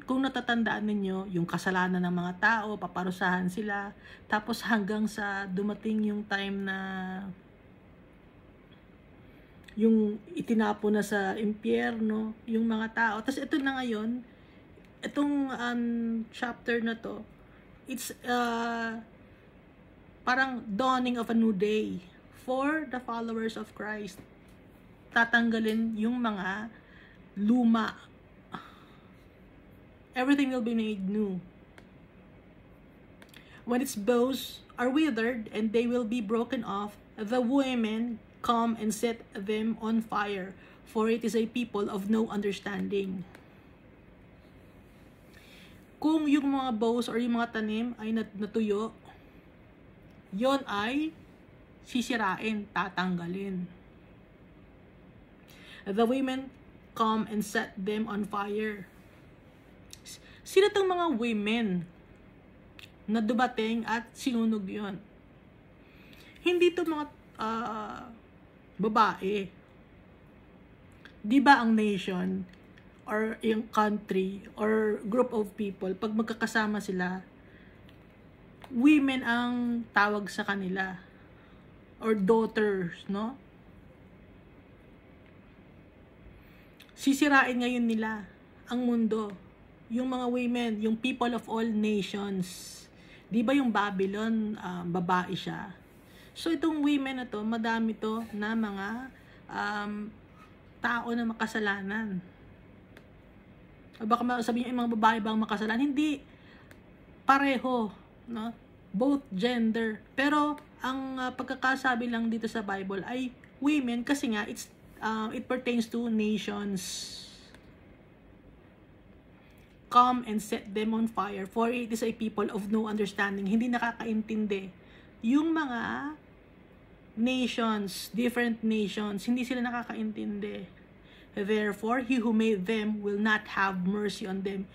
kung natatandaan ninyo, yung kasalanan ng mga tao, paparusahan sila, tapos hanggang sa dumating yung time na yung itinapo na sa impyerno, yung mga tao. Tapos ito na ngayon, itong chapter na to, it's parang dawning of a new day for the followers of Christ. Tatanggalin yung mga luma. Everything will be made new. When its boughs are withered and they will be broken off, the women come and set them on fire, for it is a people of no understanding. Kung yung mga boughs or yung mga tanim ay natuyo, yon ay sisirain, tatanggalin. The women come and set them on fire. Sino tong mga women na dumating at sinunog yon? Hindi to mga babae. Di ba ang nation or yung country or group of people, pag magkakasama sila, women ang tawag sa kanila or daughters, no? Sisirain ngayon nila ang mundo. Yung mga women, yung people of all nations. Di ba yung Babylon, babae siya? So, itong women na to, madami to na mga tao na makasalanan. O baka sabihin yung mga babae bang makasalanan? Hindi. Pareho. No? Both gender. Pero, ang pagkakasabi lang dito sa Bible ay women kasi nga, it pertains to nations. Come and set them on fire, for it is a people of no understanding. Hindi nakakaintindi. Yung mga nations, different nations, hindi sila nakakaintindi. Therefore, he who made them will not have mercy on them.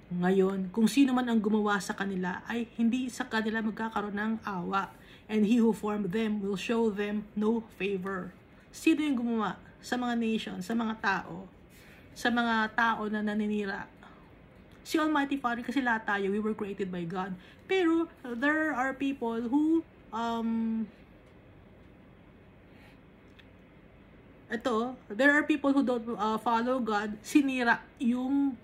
Ngayon, kung sino man ang gumawa sa kanila, ay hindi sa kanila magkakaroon ng awa. And he who formed them will show them no favor. Sino yung gumawa sa mga nations, sa mga tao? Sa mga tao na naninira? Si Almighty Father, kasi lahat tayo, we were created by God. Pero, there are people who, there are people who don't follow God, sinira yung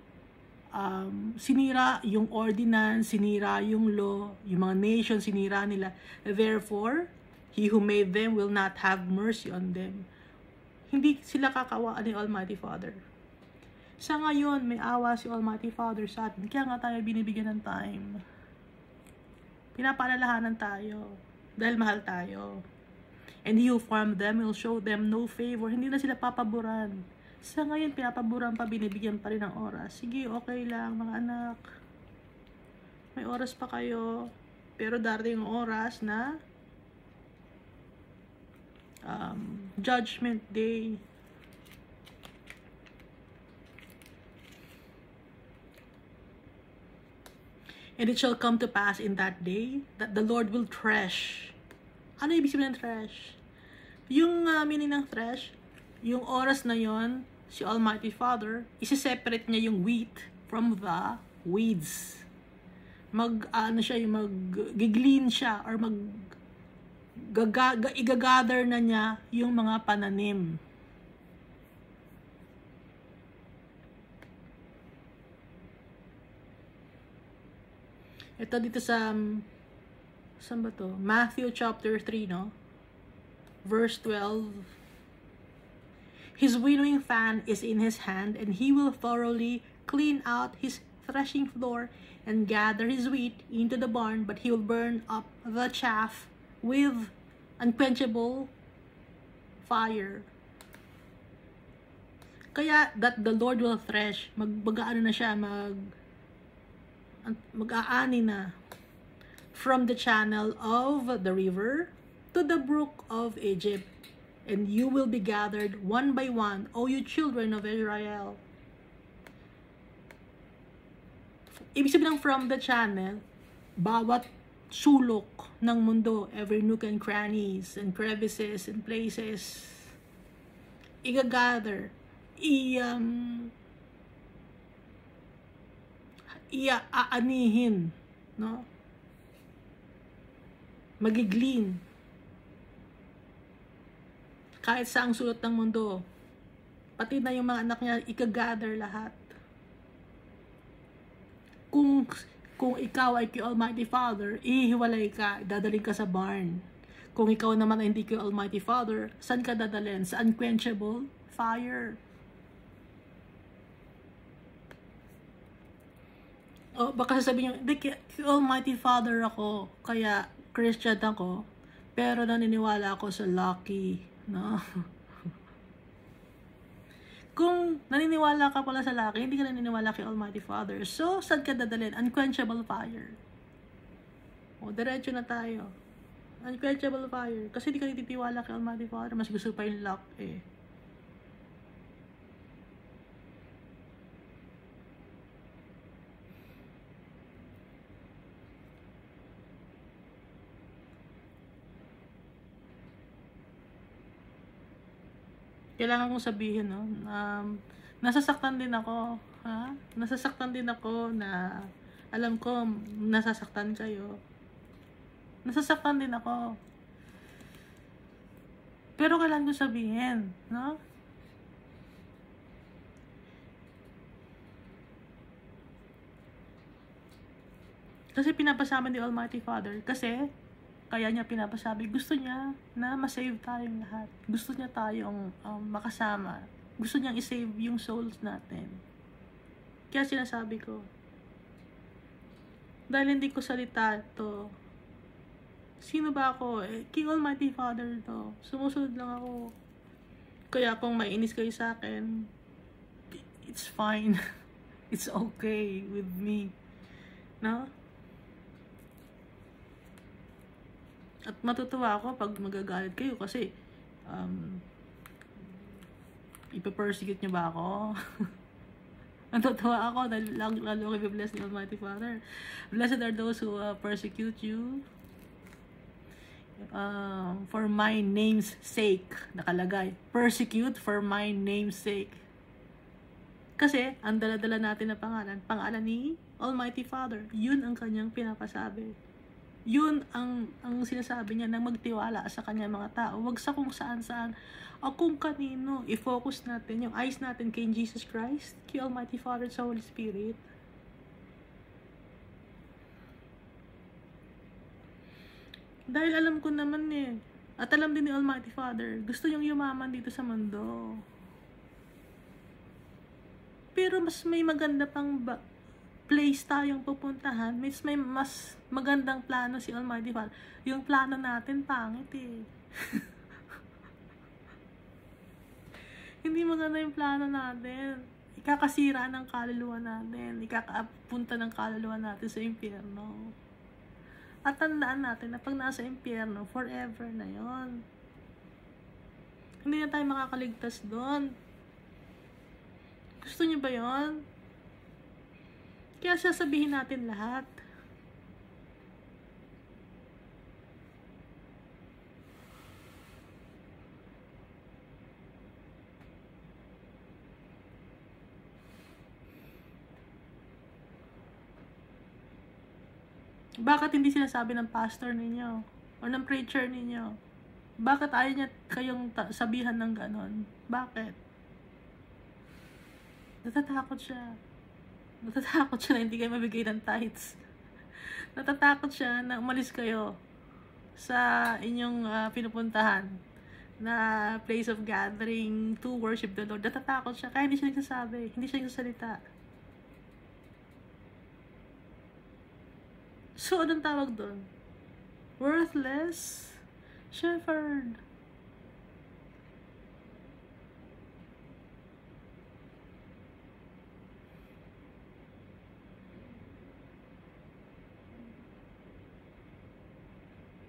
ordinance, sinira yung law, yung mga nation, sinira nila. Therefore, he who made them will not have mercy on them. Hindi sila kakawaan ni Almighty Father. Sa ngayon, may awa si Almighty Father sa atin. Kaya nga tayo binibigyan ng time. Pinapaalalahanan tayo. Dahil mahal tayo. And he who formed them will show them no favor. Hindi na sila papaboran. Sa ngayon, pinapaboran pa, binibigyan pa rin ng oras. Sige, okay lang, mga anak. May oras pa kayo. Pero darating ang oras na Judgment Day. And it shall come to pass in that day that the Lord will thresh. Ano ibig sabihin ng thresh? Yung meaning ng thresh, yung oras na yon, si Almighty Father, isi-separate niya yung wheat from the weeds. Mag-glean siya, or i-gather na niya yung mga pananim. Ito dito sa, saan ba to? Matthew chapter 3, no? Verse 12. His winnowing fan is in his hand, and he will thoroughly clean out his threshing floor and gather his wheat into the barn, but he will burn up the chaff with unquenchable fire. Kaya that the Lord will thresh, mag-aani na siya, mag-aani na from the channel of the river to the brook of Egypt, and you will be gathered one by one, O you children of Israel. Ibig sabihin ng from the channel, bawat sulok ng mundo, every nook and crannies and crevices and places, i-gather, iaanihin, no? Magiglean. Kahit saang sulot ng mundo, pati na yung mga anak niya, i-gather lahat. Kung ikaw ay kay Almighty Father, ihiwalay ka, dadaling ka sa barn. Kung ikaw naman ay hindi kay Almighty Father, saan ka dadalhin? Sa unquenchable fire. O baka sasabihin nyo, kay Almighty Father ako, kaya Christian ako, pero naniniwala ako sa Lucky, no? Kung naniniwala ka pala sa Lucky, hindi ka naniniwala kay Almighty Father, so saan ka dadalhin? Unquenchable fire. O, diretso na tayo. Unquenchable fire. Kasi hindi ka nititiwala kay Almighty Father, mas gusto pa yung luck eh. Kailangan kong sabihin, no? Nasasaktan din ako, ha? Nasasaktan din ako na alam ko, nasasaktan kayo. Nasasaktan din ako. Pero kailangan kong sabihin, no? Kasi pinapasama ni Almighty Father. Kasi, Kaya niya pinapasabi, gusto niya na masave tayong lahat. Gusto niya tayong makasama. Gusto niyang isave yung souls natin. Kaya sinasabi ko, dahil hindi ko salita to, sino ba ako? King Almighty Father to. Sumusunod lang ako. Kaya kung mainis kayo sa akin, it's fine. It's okay with me. No? At matutuwa ako pag magagalit kayo kasi ipapersecute niyo ba ako? Natutuwa ako dahil lalo kayo bless ni Almighty Father. Blessed are those who persecute you for my name's sake. Nakalagay, persecute for my name's sake. Kasi ang dala-dala natin na pangalan ni Almighty Father. Yun ang kanyang pinapasabi. Yun ang sinasabi niya na magtiwala sa kanya mga tao. Huwag sa kung saan-saan o kung kanino. I-focus natin yung eyes natin kay Jesus Christ, kay Almighty Father sa Holy Spirit. Dahil alam ko naman at alam din ni Almighty Father, gusto niyong yumaman dito sa mundo. Pero mas may maganda pang place tayong pupuntahan, may mas magandang plano si Almighty Father. Yung plano natin, pangit Hindi maganda yung plano natin. Ikakasira ng kaluluwa natin. Ikakapunta ng kaluluwa natin sa impyerno. At tandaan natin na pag nasa impyerno, forever na yon. Hindi na tayo makakaligtas doon. Gusto niyo ba yon? Kaya sasabihin natin lahat. Bakit hindi sinasabi ng pastor ninyo o ng preacher ninyo? Bakit ayaw niya kayong sabihan ng ganon? Bakit? Natatakot siya. Natatakot siya na hindi kayo mabigay ng tithes. Natatakot siya na umalis kayo sa inyong pinupuntahan na place of gathering to worship the Lord. Natatakot siya kaya hindi siya nagsasabi. Hindi siya nagsasalita. So, anong tawag doon? Worthless shepherd.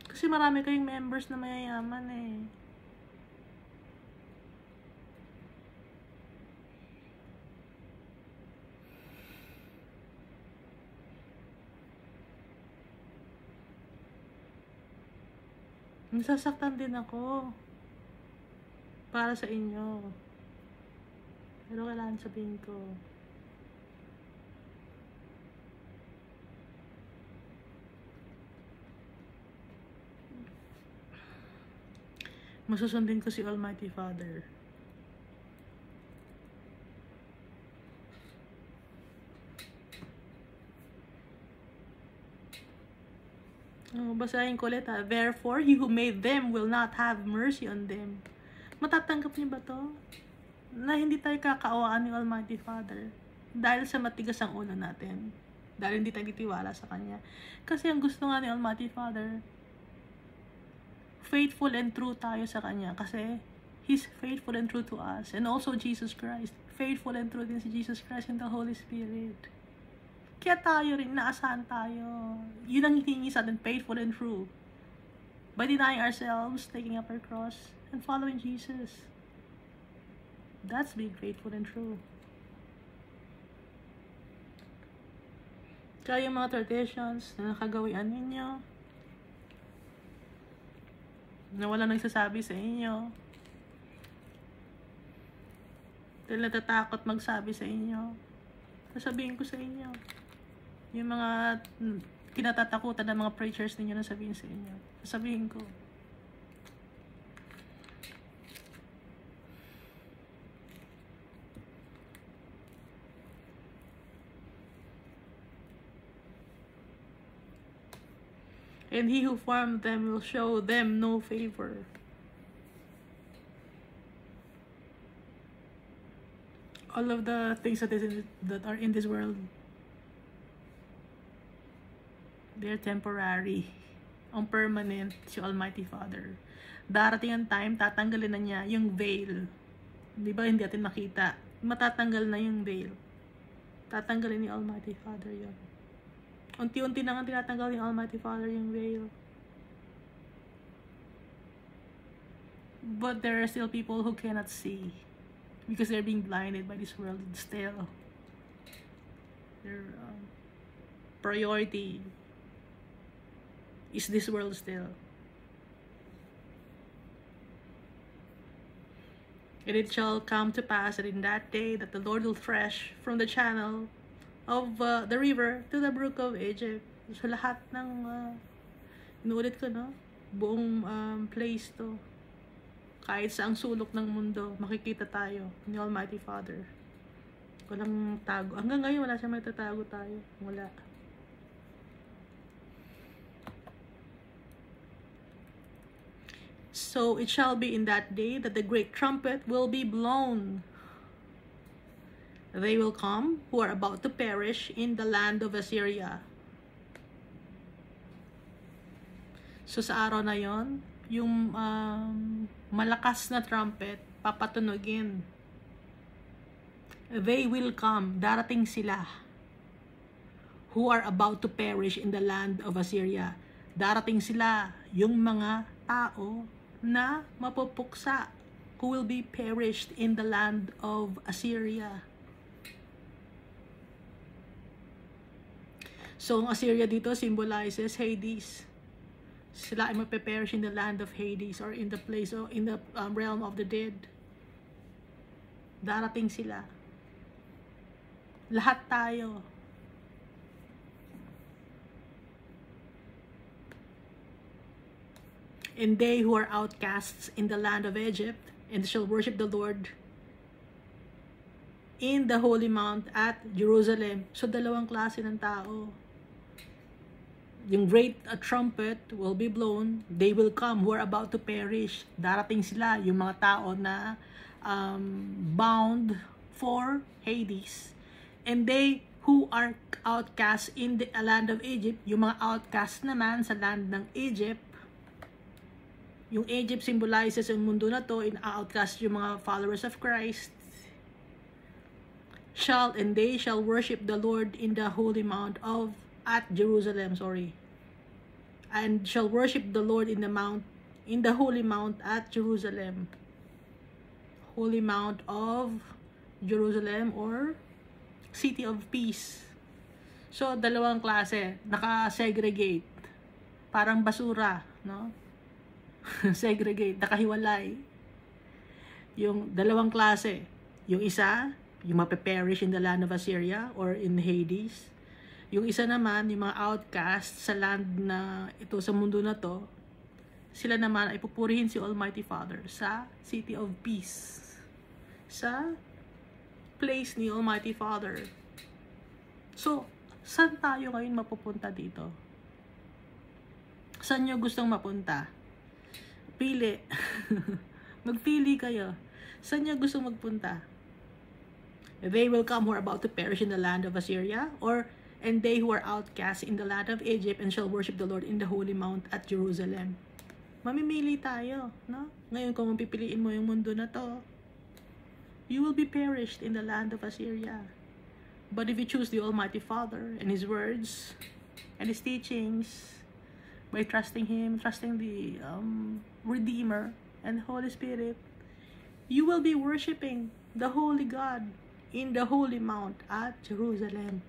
Kasi marami kayong members na mayayaman Nasasaktan din ako para sa inyo. Pero kailangan sabihin ko. Masusundin ko si Almighty Father. Basahin ko ulit Therefore, he who made them will not have mercy on them. Matatanggap niyo ba to? Na hindi tayo kakaawaan ni Almighty Father. Dahil sa matigas ang ulo natin. Dahil hindi tayo titiwala sa Kanya. Kasi ang gusto nga ni Almighty Father, faithful and true tayo sa Kanya. Kasi He's faithful and true to us. And also Jesus Christ. Faithful and true din si Jesus Christ and the Holy Spirit. Kaya tayo rin, naasahan tayo. Yun ang hihingi sa atin, faithful and true. By denying ourselves, taking up our cross, and following Jesus. That's being faithful and true. Kaya yung mga traditions na nakagawian ninyo, na walang nagsasabi sa inyo, dahil natatakot magsabi sa inyo, sasabihin ko sa inyo. Yung mga kinatatakutan ng mga preachers ninyo na sabihin sa inyo. Sasabihin ko. and he who formed them will show them no favor. All of the things that are in this world, they're temporary. Ang permanent, si Almighty Father. Darating ang time, tatanggalin na niya yung veil. Di ba hindi natin makita? Matatanggal na yung veil. Tatanggalin ni Almighty Father yun. Unti-unti na nga tinatanggal ni Almighty Father yung veil. But there are still people who cannot see because they're being blinded by this world still. Their priority is this world still. And it shall come to pass that in that day that the Lord will thresh from the channel of the river to the brook of Egypt. So lahat ng inuulit ko, no? Buong place to. Kahit sa ang sulok ng mundo, makikita tayo ni Almighty Father. Walang tago. Hanggang ngayon, wala siyang magtatago tayo. Wala. So it shall be in that day that the great trumpet will be blown. They will come who are about to perish in the land of Assyria. So sa araw na yon, yung malakas na trumpet, papatunugin. They will come, darating sila, who are about to perish in the land of Assyria. Darating sila, yung mga tao na mapupuksa, who will be perished in the land of Assyria. So, ang Assyria dito symbolizes Hades. Sila ay mapeperish in the land of Hades or in the place or in the realm of the dead. Darating sila. Lahat tayo. And they who are outcasts in the land of Egypt and shall worship the Lord in the holy mount at Jerusalem. So, dalawang klase ng tao. Yung great trumpet will be blown. They will come who are about to perish. Darating sila, yung mga tao na bound for Hades. And they who are outcast in the land of Egypt, yung mga outcast naman sa land ng Egypt. Yung Egypt symbolizes yung mundo na to, in outcast yung mga followers of Christ. And they shall worship the Lord in the holy mount at Jerusalem, and shall worship the Lord in the holy mount at Jerusalem. Holy Mount of Jerusalem or City of Peace. So, dalawang klase, naka-segregate. Parang basura, no? Segregate, nakahiwalay. Yung dalawang klase, yung isa, yung mapeperish in the land of Assyria or in Hades. Yung isa naman, yung mga outcast sa land na ito, sa mundo na to, sila naman ay pupurihin si Almighty Father sa City of Peace. Sa place ni Almighty Father. So, saan tayo ngayon mapupunta dito? Saan nyo gustong mapunta? Pili. Magpili kayo. Saan nyo gustong magpunta? They will come who are about to perish in the land of Assyria, and they who are outcast in the land of Egypt and shall worship the Lord in the holy mount at Jerusalem. Mamimili tayo, no? Ngayon kung pipiliin mo yung mundo na to, you will be perished in the land of Assyria. But if you choose the Almighty Father and His words and His teachings, by trusting Him, trusting the Redeemer and the Holy Spirit, you will be worshiping the Holy God in the holy mount at Jerusalem.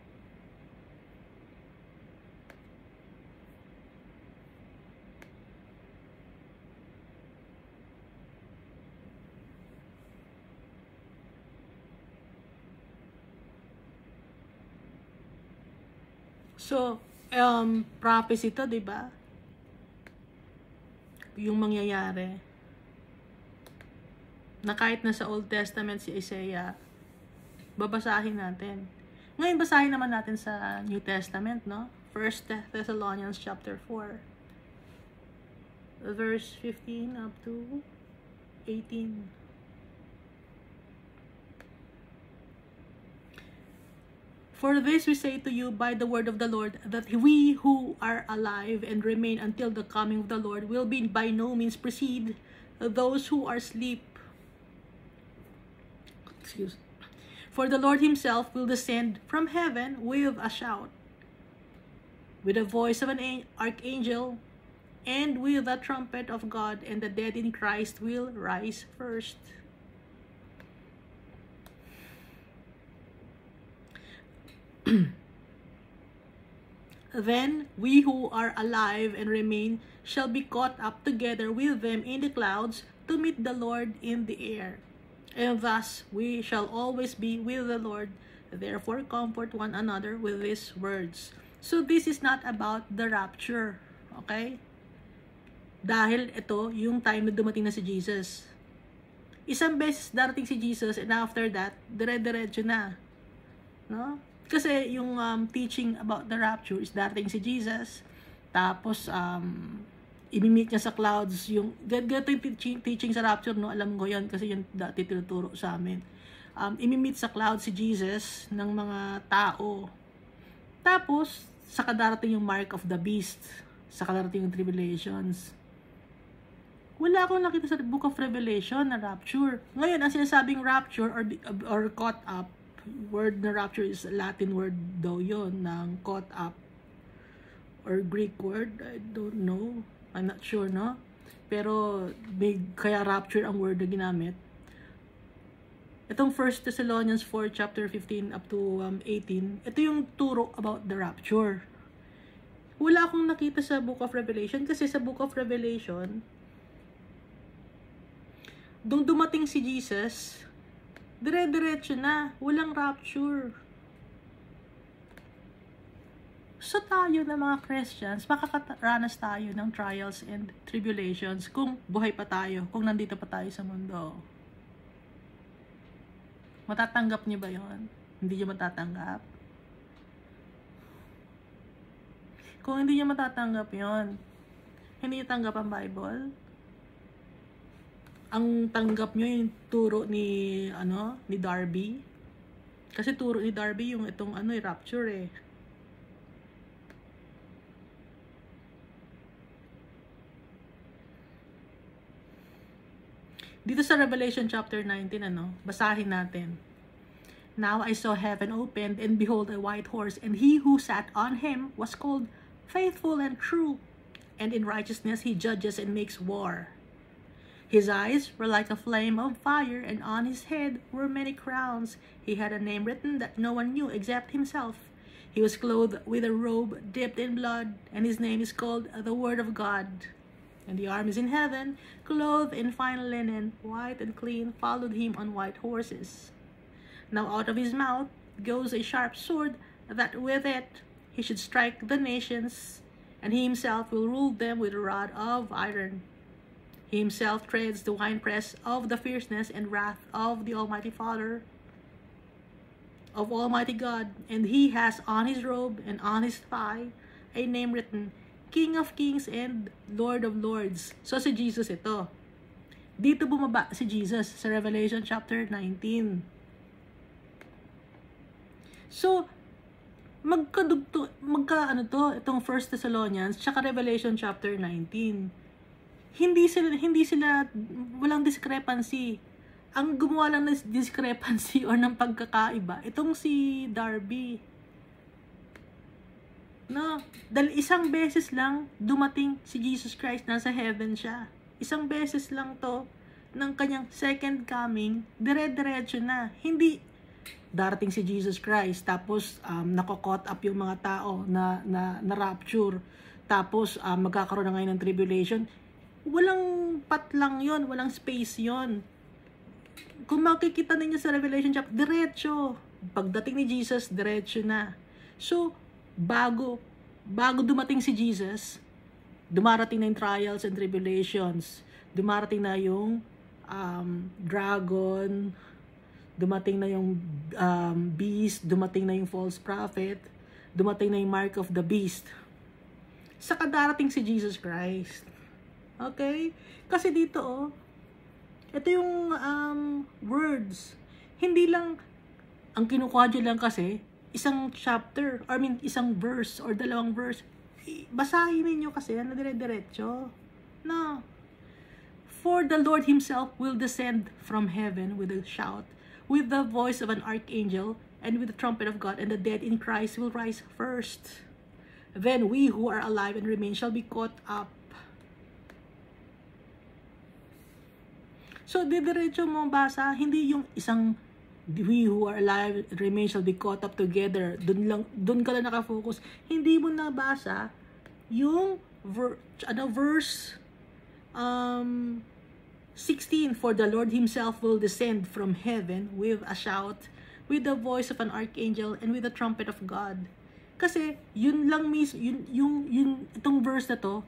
So, prophecy to, di ba? Yung mangyayari. Na kahit na sa Old Testament si Isaiah, babasahin natin. Ngayon, basahin naman natin sa New Testament, no? 1 Thessalonians chapter 4. verse 15 up to 18. For this we say to you by the word of the Lord, that we who are alive and remain until the coming of the Lord will be by no means precede those who are asleep. Excuse. For the Lord himself will descend from heaven with a shout, with the voice of an archangel, and with the trumpet of God, and the dead in Christ will rise first. Then we who are alive and remain shall be caught up together with them in the clouds to meet the Lord in the air. And thus we shall always be with the Lord. Therefore comfort one another with these words. So this is not about the rapture. Okay? Dahil ito yung time na dumating na si Jesus. Isang beses darating si Jesus, and after that, dire-diretso na. No? Kasi yung teaching about the rapture is darating si Jesus, tapos i-meet niya sa clouds. Yung ganito yung teaching sa rapture, no? Alam ko yan kasi yung dati tinuturo sa amin. I-meet sa clouds si Jesus ng mga tao. Tapos saka darating yung mark of the beast, saka darating yung tribulations. Wala akong nakita sa book of Revelation na rapture. Ngayon, ang sinasabing rapture or caught up, word na rapture is Latin word daw yun, ng caught up, or Greek word, I don't know, I'm not sure, no? Pero kaya rapture ang word na ginamit. Itong 1 Thessalonians 4 chapter 15 up to 18, ito yung turo about the rapture. Wala akong nakita sa book of Revelation, kasi sa book of Revelation, doon dumating si Jesus, dire-diretso na, walang rapture. So tayo na mga Christians, makakaranas tayo ng trials and tribulations kung buhay pa tayo, kung nandito pa tayo sa mundo. Matatanggap niyo ba yon? Hindi niyo matatanggap? Kung hindi niyo matatanggap yon, hindi niyo tanggap ang Bible? Ang tanggap nyo yung turo ni Darby. Kasi turo ni Darby yung itong rapture eh. Dito sa Revelation chapter 19, basahin natin. Now I saw heaven opened, and behold a white horse, and he who sat on him was called Faithful and True, and in righteousness he judges and makes war. His eyes were like a flame of fire, and on his head were many crowns. He had a name written that no one knew except himself. He was clothed with a robe dipped in blood, and his name is called the Word of God. And the armies in heaven, clothed in fine linen, white and clean, followed him on white horses. Now out of his mouth goes a sharp sword, that with it he should strike the nations, and he himself will rule them with a rod of iron. He himself treads the winepress of the fierceness and wrath of the Almighty Father, of Almighty God, and he has on his robe and on his thigh a name written, King of Kings and Lord of Lords. So si Jesus ito. Dito bumaba si Jesus sa Revelation chapter 19. So, itong 1 Thessalonians tsaka Revelation chapter 19. Hindi sila, walang discrepancy. Ang gumawa lang ng discrepancy or ng pagkakaiba, itong si Darby. No, dahil isang beses lang dumating si Jesus Christ, nasa heaven siya. Isang beses lang to ng kanyang second coming, dire-diretso na. Hindi darating si Jesus Christ, tapos nako-caught up yung mga tao na rapture, tapos magkakaroon na ngayon ng tribulation. Walang pat lang yon, walang space yon. Kung makikita ninyo sa Revelation chapter, diretso. Pagdating ni Jesus, diretso na. So, bago dumating si Jesus, dumarating na yung trials and tribulations. Dumarating na yung dragon, dumating na yung beast, dumating na yung false prophet, dumating na yung mark of the beast. Saka darating si Jesus Christ. Okay? Kasi dito, ito yung words. Hindi lang, ang kinukuha nyo lang kasi, isang chapter, or isang verse, or dalawang verse. Basahin ninyo kasi, dire-diretso. No. For the Lord himself will descend from heaven with a shout, with the voice of an archangel, and with the trumpet of God, and the dead in Christ will rise first. Then we who are alive and remain shall be caught up. So, didiretso mo basa, hindi yung isang we who are alive and remain shall be caught up together. Dun ka lang nakafocus. Hindi mo nabasa yung verse 16, for the Lord himself will descend from heaven with a shout, with the voice of an archangel, and with the trumpet of God. Kasi yun lang yung itong verse na to,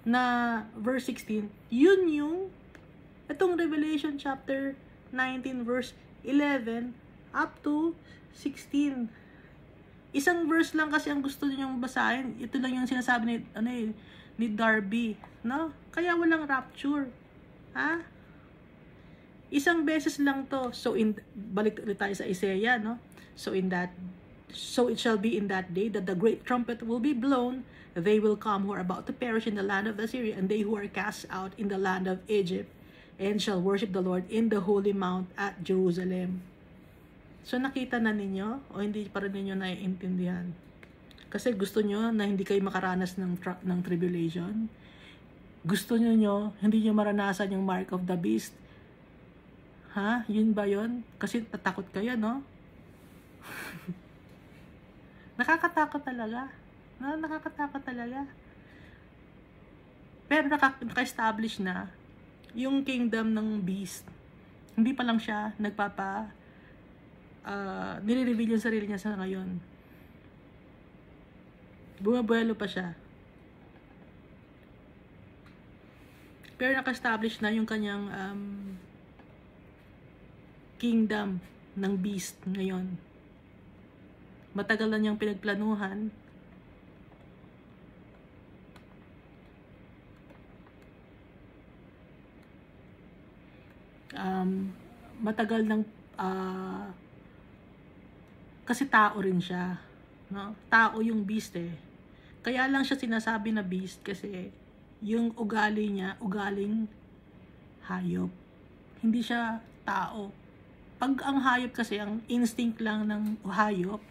na verse 16, yun yung itong Revelation chapter 19 verse 11 up to 16. Isang verse lang kasi ang gusto niyo basahin. Ito lang yung sinasabi ni Darby, no? Kaya walang rapture. Ha? Isang beses lang to. So balik ulit tayo sa Isaiah, no? So it shall be in that day that the great trumpet will be blown. They will come who are about to perish in the land of Assyria, and they who are cast out in the land of Egypt, and shall worship the Lord in the holy mount at Jerusalem. So nakita na ninyo o hindi pa rin ninyo naiintindihan? Kasi gusto nyo na hindi kayo makaranas ng tribulation. Gusto nyo hindi nyo maranasan yung mark of the beast. Ha? Yun ba yun? Kasi tatakot kayo, no? Nakakatakot talaga. No? Nakakatakot talaga. Pero naka-establish na yung kingdom ng beast. Hindi pa lang siya nire-reveal yung sarili niya sa ngayon. Bumabuelo pa siya. Pero naka-establish na yung kanyang kingdom ng beast ngayon. Matagal na niyang pinagplanuhan. Matagal ng kasi tao rin siya, no? Tao yung beast Kaya lang siya sinasabi na beast kasi yung ugali niya, ugaling hayop. Hindi siya tao. Pag ang hayop kasi, ang instinct lang ng hayop,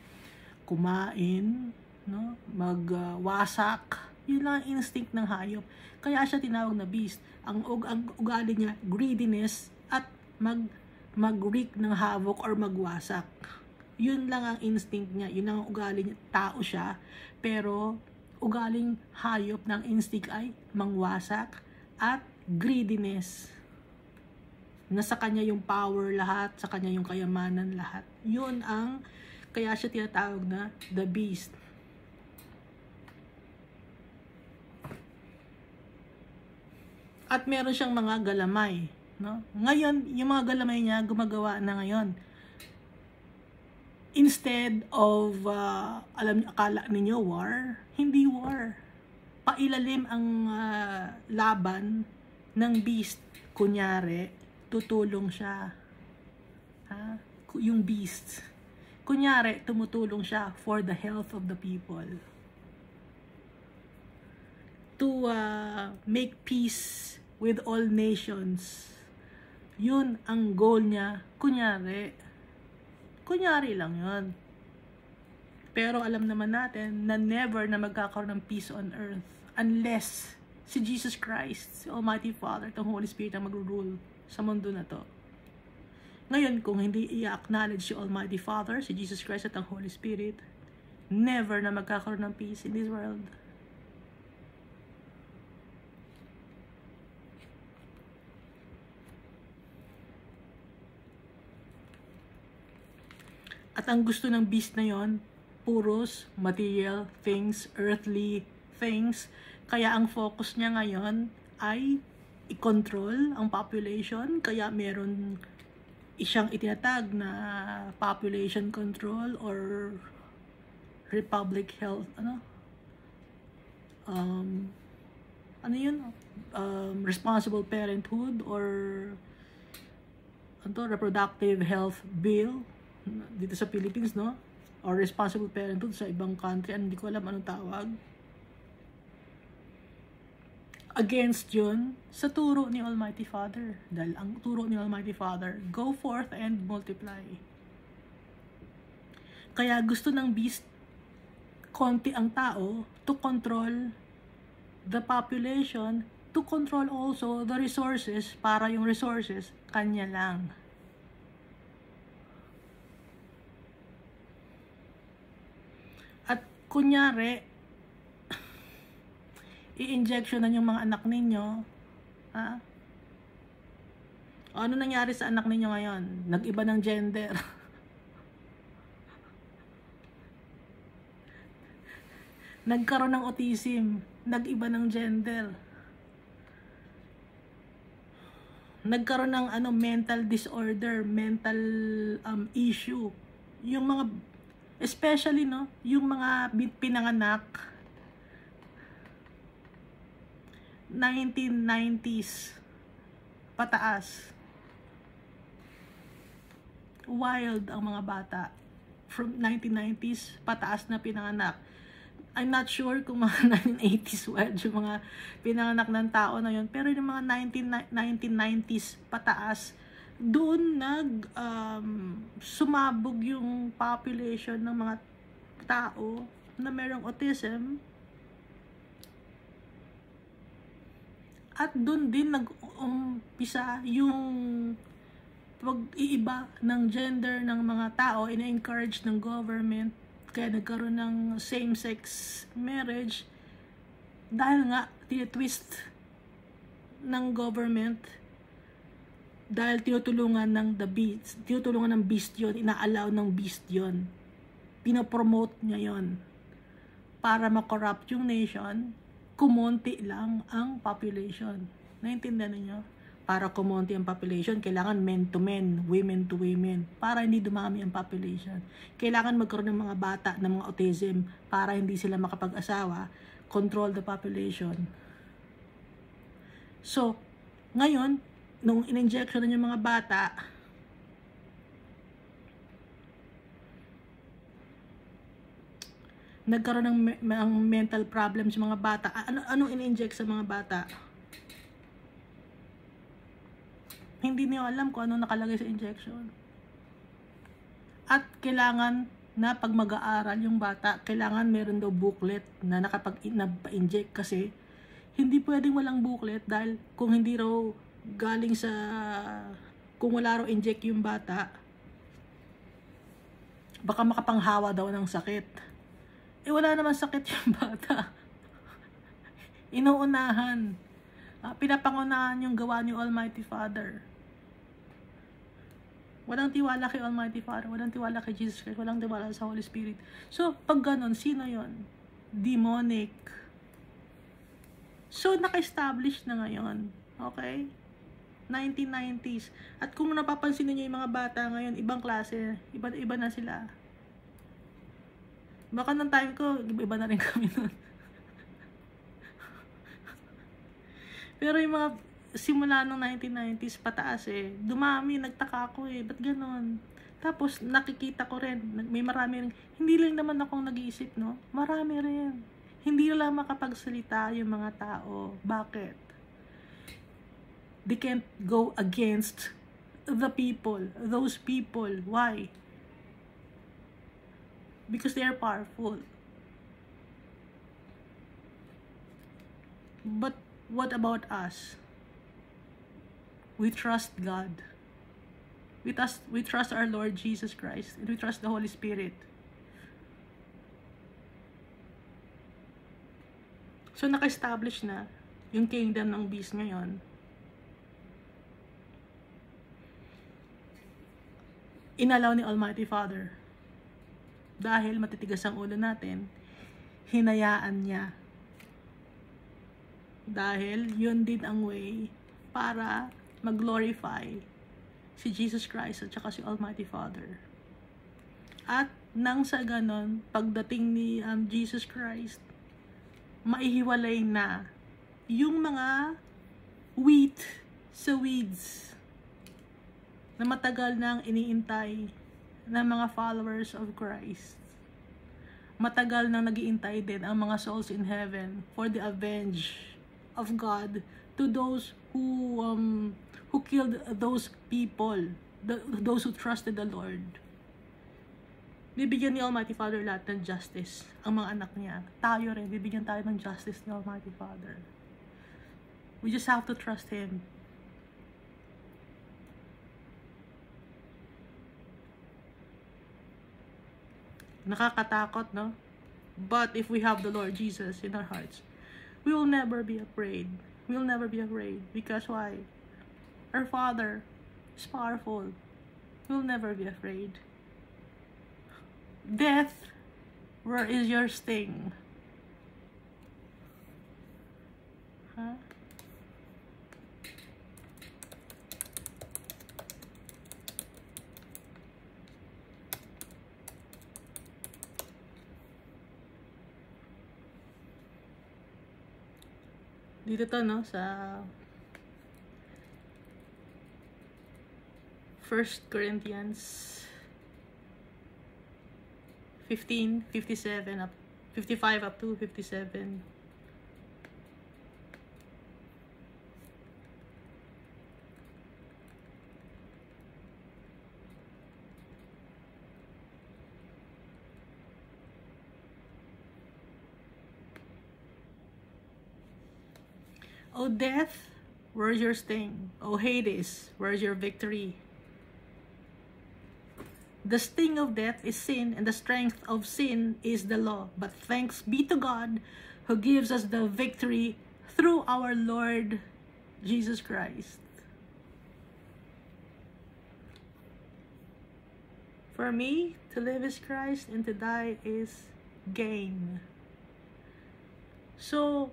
kumain, no? Magwasak. Yun lang ang instinct ng hayop. Kaya siya tinawag na beast. Ang ugali niya, greediness at mag-wreak ng havoc or magwasak. Yun lang ang instinct niya. Yun lang ang ugali niya. Tao siya. Pero ugaling hayop ng instinct ay mangwasak at greediness. Nasa kanya yung power lahat, sa kanya yung kayamanan lahat. Yun ang kaya siya tinatawag na the beast. At meron siyang mga galamay, no? Ngayon, yung mga galamay niya gumagawa na ngayon. Instead of akala ninyo war, hindi war. Pailalim ang laban ng beast. Kunyari, tutulong siya. Ha? Yung beast. Kunyari, tumutulong siya for the health of the people. To make peace with all nations. Yun ang goal niya. Kunyari lang yun. Pero alam naman natin na never na magkakaroon ng peace on earth unless si Jesus Christ, si Almighty Father, at ang Holy Spirit ang mag-rule sa mundo na to. Ngayon, kung hindi i-acknowledge si Almighty Father, si Jesus Christ at ang Holy Spirit, never na magkakaroon ng peace in this world. At ang gusto ng beast na yon, puros material things, earthly things. Kaya ang focus niya ngayon ay i-control ang population. Kaya meron siyang itinatag na population control or republic health, ano yun, responsible parenthood or reproductive health bill dito sa Philippines, no? Or responsible parenthood sa ibang country, hindi ko alam anong tawag. Against yun sa turo ni Almighty Father. Dahil ang turo ni Almighty Father, go forth and multiply. Kaya gusto ng beast, konti ang tao, to control the population, to control also the resources, para yung resources, kanya lang. At kunyari, i-injectionan yung mga anak ninyo, ha? O, ano nangyari sa anak ninyo ngayon? Nag-iba ng gender. Nagkaroon ng autism, nag-iba ng gender. Nagkaroon ng mental disorder, mental issue. Yung mga, especially, no, yung mga pinanganak 1990s pataas. Wild ang mga bata from 1990s pataas na pinanganak. I'm not sure kung mga 1980s wild yung mga pinanganak ng tao na yun, pero yung mga 1990s pataas, doon sumabog yung population ng mga tao na merong autism. At doon din nag-umpisa yung pag-iiba ng gender ng mga tao, ina-encourage ng government, kaya nagkaroon ng same-sex marriage dahil nga tinitwist ng government, dahil tinutulungan ng beast yun, ina-allow ng beast yun, pinopromote niya yun para ma-corrupt yung nation. Kumonti lang ang population. Naintindihan niyo? Para kumonti ang population, kailangan men to men, women to women, para hindi dumami ang population. Kailangan magkaroon ng mga bata ng mga autism para hindi sila makapag-asawa, control the population. So, ngayon, nung in-injection na yung mga bata, nagkaroon ng mental problems sa mga bata. Anong in-inject sa mga bata? Hindi niyo alam kung anong nakalagay sa injection. At kailangan na pag mag-aaral yung bata, kailangan meron daw booklet na nakapag-inject, kasi hindi pwedeng walang booklet, dahil kung hindi raw galing sa, kung wala raw inject yung bata, baka makapanghawa daw ng sakit. Wala naman sakit yung bata. Inuunahan. Pinapangunahan yung gawa ni Almighty Father. Walang tiwala kay Almighty Father, walang tiwala kay Jesus Christ, walang tiwala sa Holy Spirit. So, pag ganun, sino yon? Demonic. So, naka-establish na ngayon. Okay? 1990s. At kung napapansin niyo yung mga bata ngayon, ibang klase, iba na sila. Baka ng time ko, iba na rin kami nun. Pero yung mga simula nung 1990s pataas dumami, nagtaka ako ba't ganon? Tapos nakikita ko rin, may marami rin, hindi lang naman akong nag-iisip, no? Marami rin. Hindi lang makapagsalita yung mga tao. Bakit? They can't go against the people, those people. Why? Because they are powerful. But what about us? We trust God. We trust our Lord Jesus Christ, and we trust the Holy Spirit. So naka-establish na yung kingdom ng beast ngayon. Inalaw ni Almighty Father. Dahil matitigas ang ulo natin, hinayaan niya. Dahil yun din ang way para mag-glorify si Jesus Christ at saka si Almighty Father. At nang sa ganon, pagdating ni Jesus Christ, maihiwalay na yung mga wheat sa weeds na matagal nang iniintay ng mga followers of Christ. Matagal nang nag-iintay din ang mga souls in heaven for the avenge of God to those who killed those people, those who trusted the Lord. Bibigyan ni Almighty Father lahat ng justice, ang mga anak niya. Tayo rin, bibigyan tayo ng justice ni Almighty Father. We just have to trust Him. Nakakatakot, no? But if we have the Lord Jesus in our hearts, we will never be afraid. We will never be afraid. Because why? Our Father is powerful. We will never be afraid. Death, where is your sting? Huh? Dito to, no, sa 1 Corinthians 15, 57 up 55 up to 57. O death, where's your sting? O Hades, where's your victory? The sting of death is sin, and the strength of sin is the law. But thanks be to God, who gives us the victory through our Lord Jesus Christ. For me, to live is Christ, and to die is gain. So,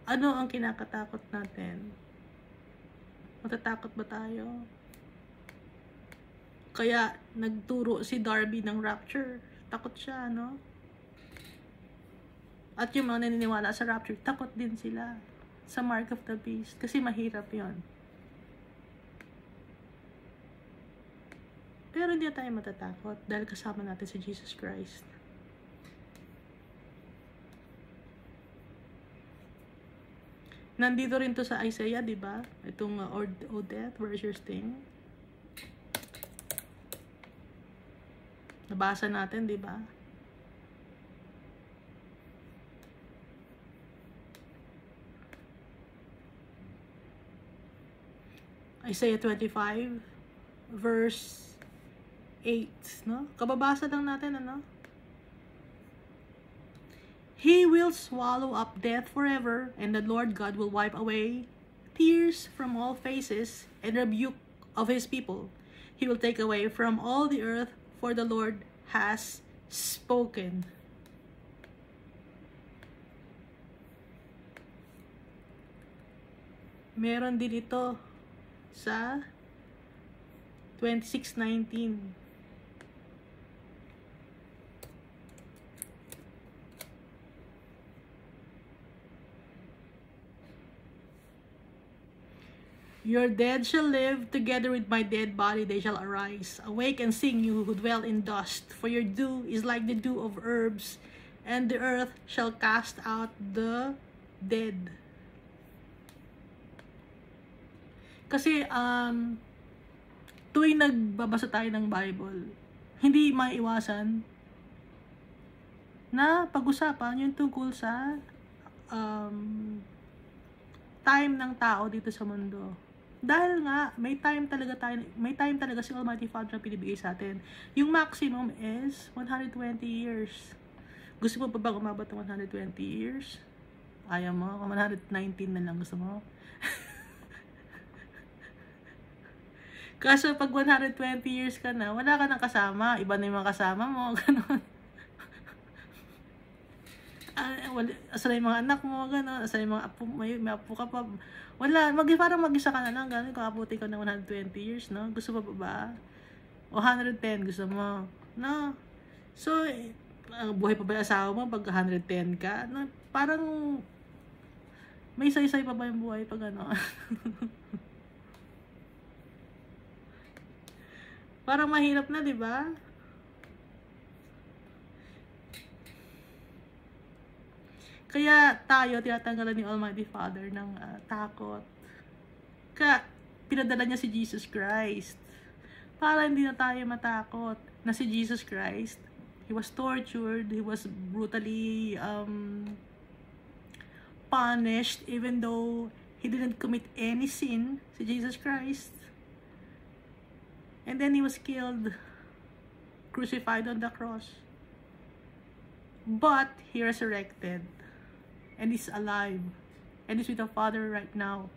ano ang kinakatakot natin? Matatakot ba tayo? Kaya nagturo si Darby ng rapture. Takot siya, no? At yung mga naniniwala sa rapture, takot din sila sa mark of the beast. Kasi mahirap yon. Pero hindi tayo matatakot dahil kasama natin si Jesus Christ. Nandito rin to sa Isaiah, di ba? Itong O death, where's your sting? Nabasa natin, di ba? Isaiah 25 verse 8, no? Kababasa lang natin, ano? He will swallow up death forever, and the Lord God will wipe away tears from all faces and rebuke of his people. He will take away from all the earth, for the Lord has spoken. Meron din ito sa 26:19. Your dead shall live, together with my dead body they shall arise. Awake and sing, you who dwell in dust, for your dew is like the dew of herbs, and the earth shall cast out the dead. Kasi, tuwing nagbabasa tayo ng Bible, hindi maiwasan na pag-usapan yung tungkol sa time ng tao dito sa mundo. Dahil nga, may time talaga si Almighty Father na pinibigay sa atin. Yung maximum is 120 years. Gusto mo pa ba umabot ng 120 years? Ayaw mo? 119 na lang gusto mo? Kaso pag 120 years ka na, wala ka nang kasama. Iba na yung mga kasama mo. Ganon. Asa yung mga anak mo, gano'n, asa yung mga apo, may apo ka pa, wala, parang mag-isa ka na lang, gano'n, kung abuti ka ng 120 years, no? Gusto mo pa ba? O 110, gusto mo? No? So, buhay pa ba yung asawa mo pag 110 ka? No? Parang, May saysay pa ba yung buhay pag ano? Parang mahirap na, di ba? Kaya tayo, tinatanggalan ni Almighty Father ng takot. Kaya, pinadala niya si Jesus Christ. Para hindi na tayo matakot na si Jesus Christ, He was tortured, He was brutally punished, even though He didn't commit any sin, si Jesus Christ. And then He was killed, crucified on the cross. But He resurrected. And He's alive. And He's with the Father right now.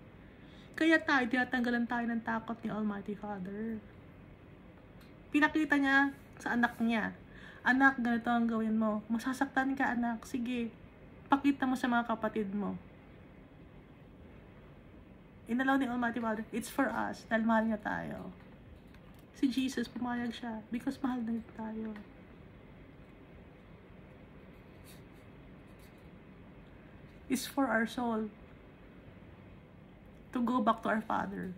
Kaya tayo, tinatanggalan tayo ng takot ni Almighty Father. Pinakita niya sa anak niya. Anak, ganito ang gawin mo. Masasaktan ka, anak. Sige, pakita mo sa mga kapatid mo. Inalaw ni Almighty Father, it's for us, dahil mahal niya tayo. Si Jesus, pumayag siya, because mahal na tayo. It's for our soul to go back to our Father.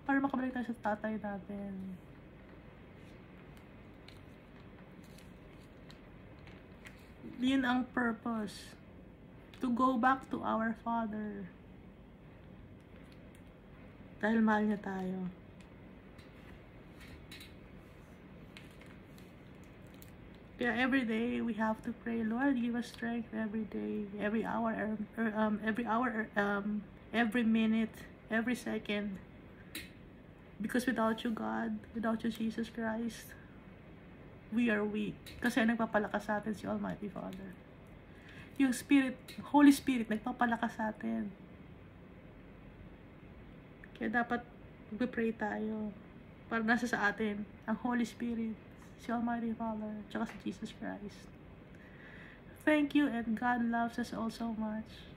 Para makabalik tayo sa tatay natin. Yun ang purpose. To go back to our Father. Dahil mahal niya tayo. Kaya every day we have to pray, Lord, give us strength every day, every hour, every minute, every second. Because without you, God, without you, Jesus Christ, we are weak. Kasi nagpapalakas sa atin si Almighty Father. Yung Spirit, Holy Spirit, nagpapalakas sa atin. Kaya dapat mag-pray tayo para nasa sa atin ang Holy Spirit, si Almighty Father, tsaka si Jesus Christ. Thank you, and God loves us all so much.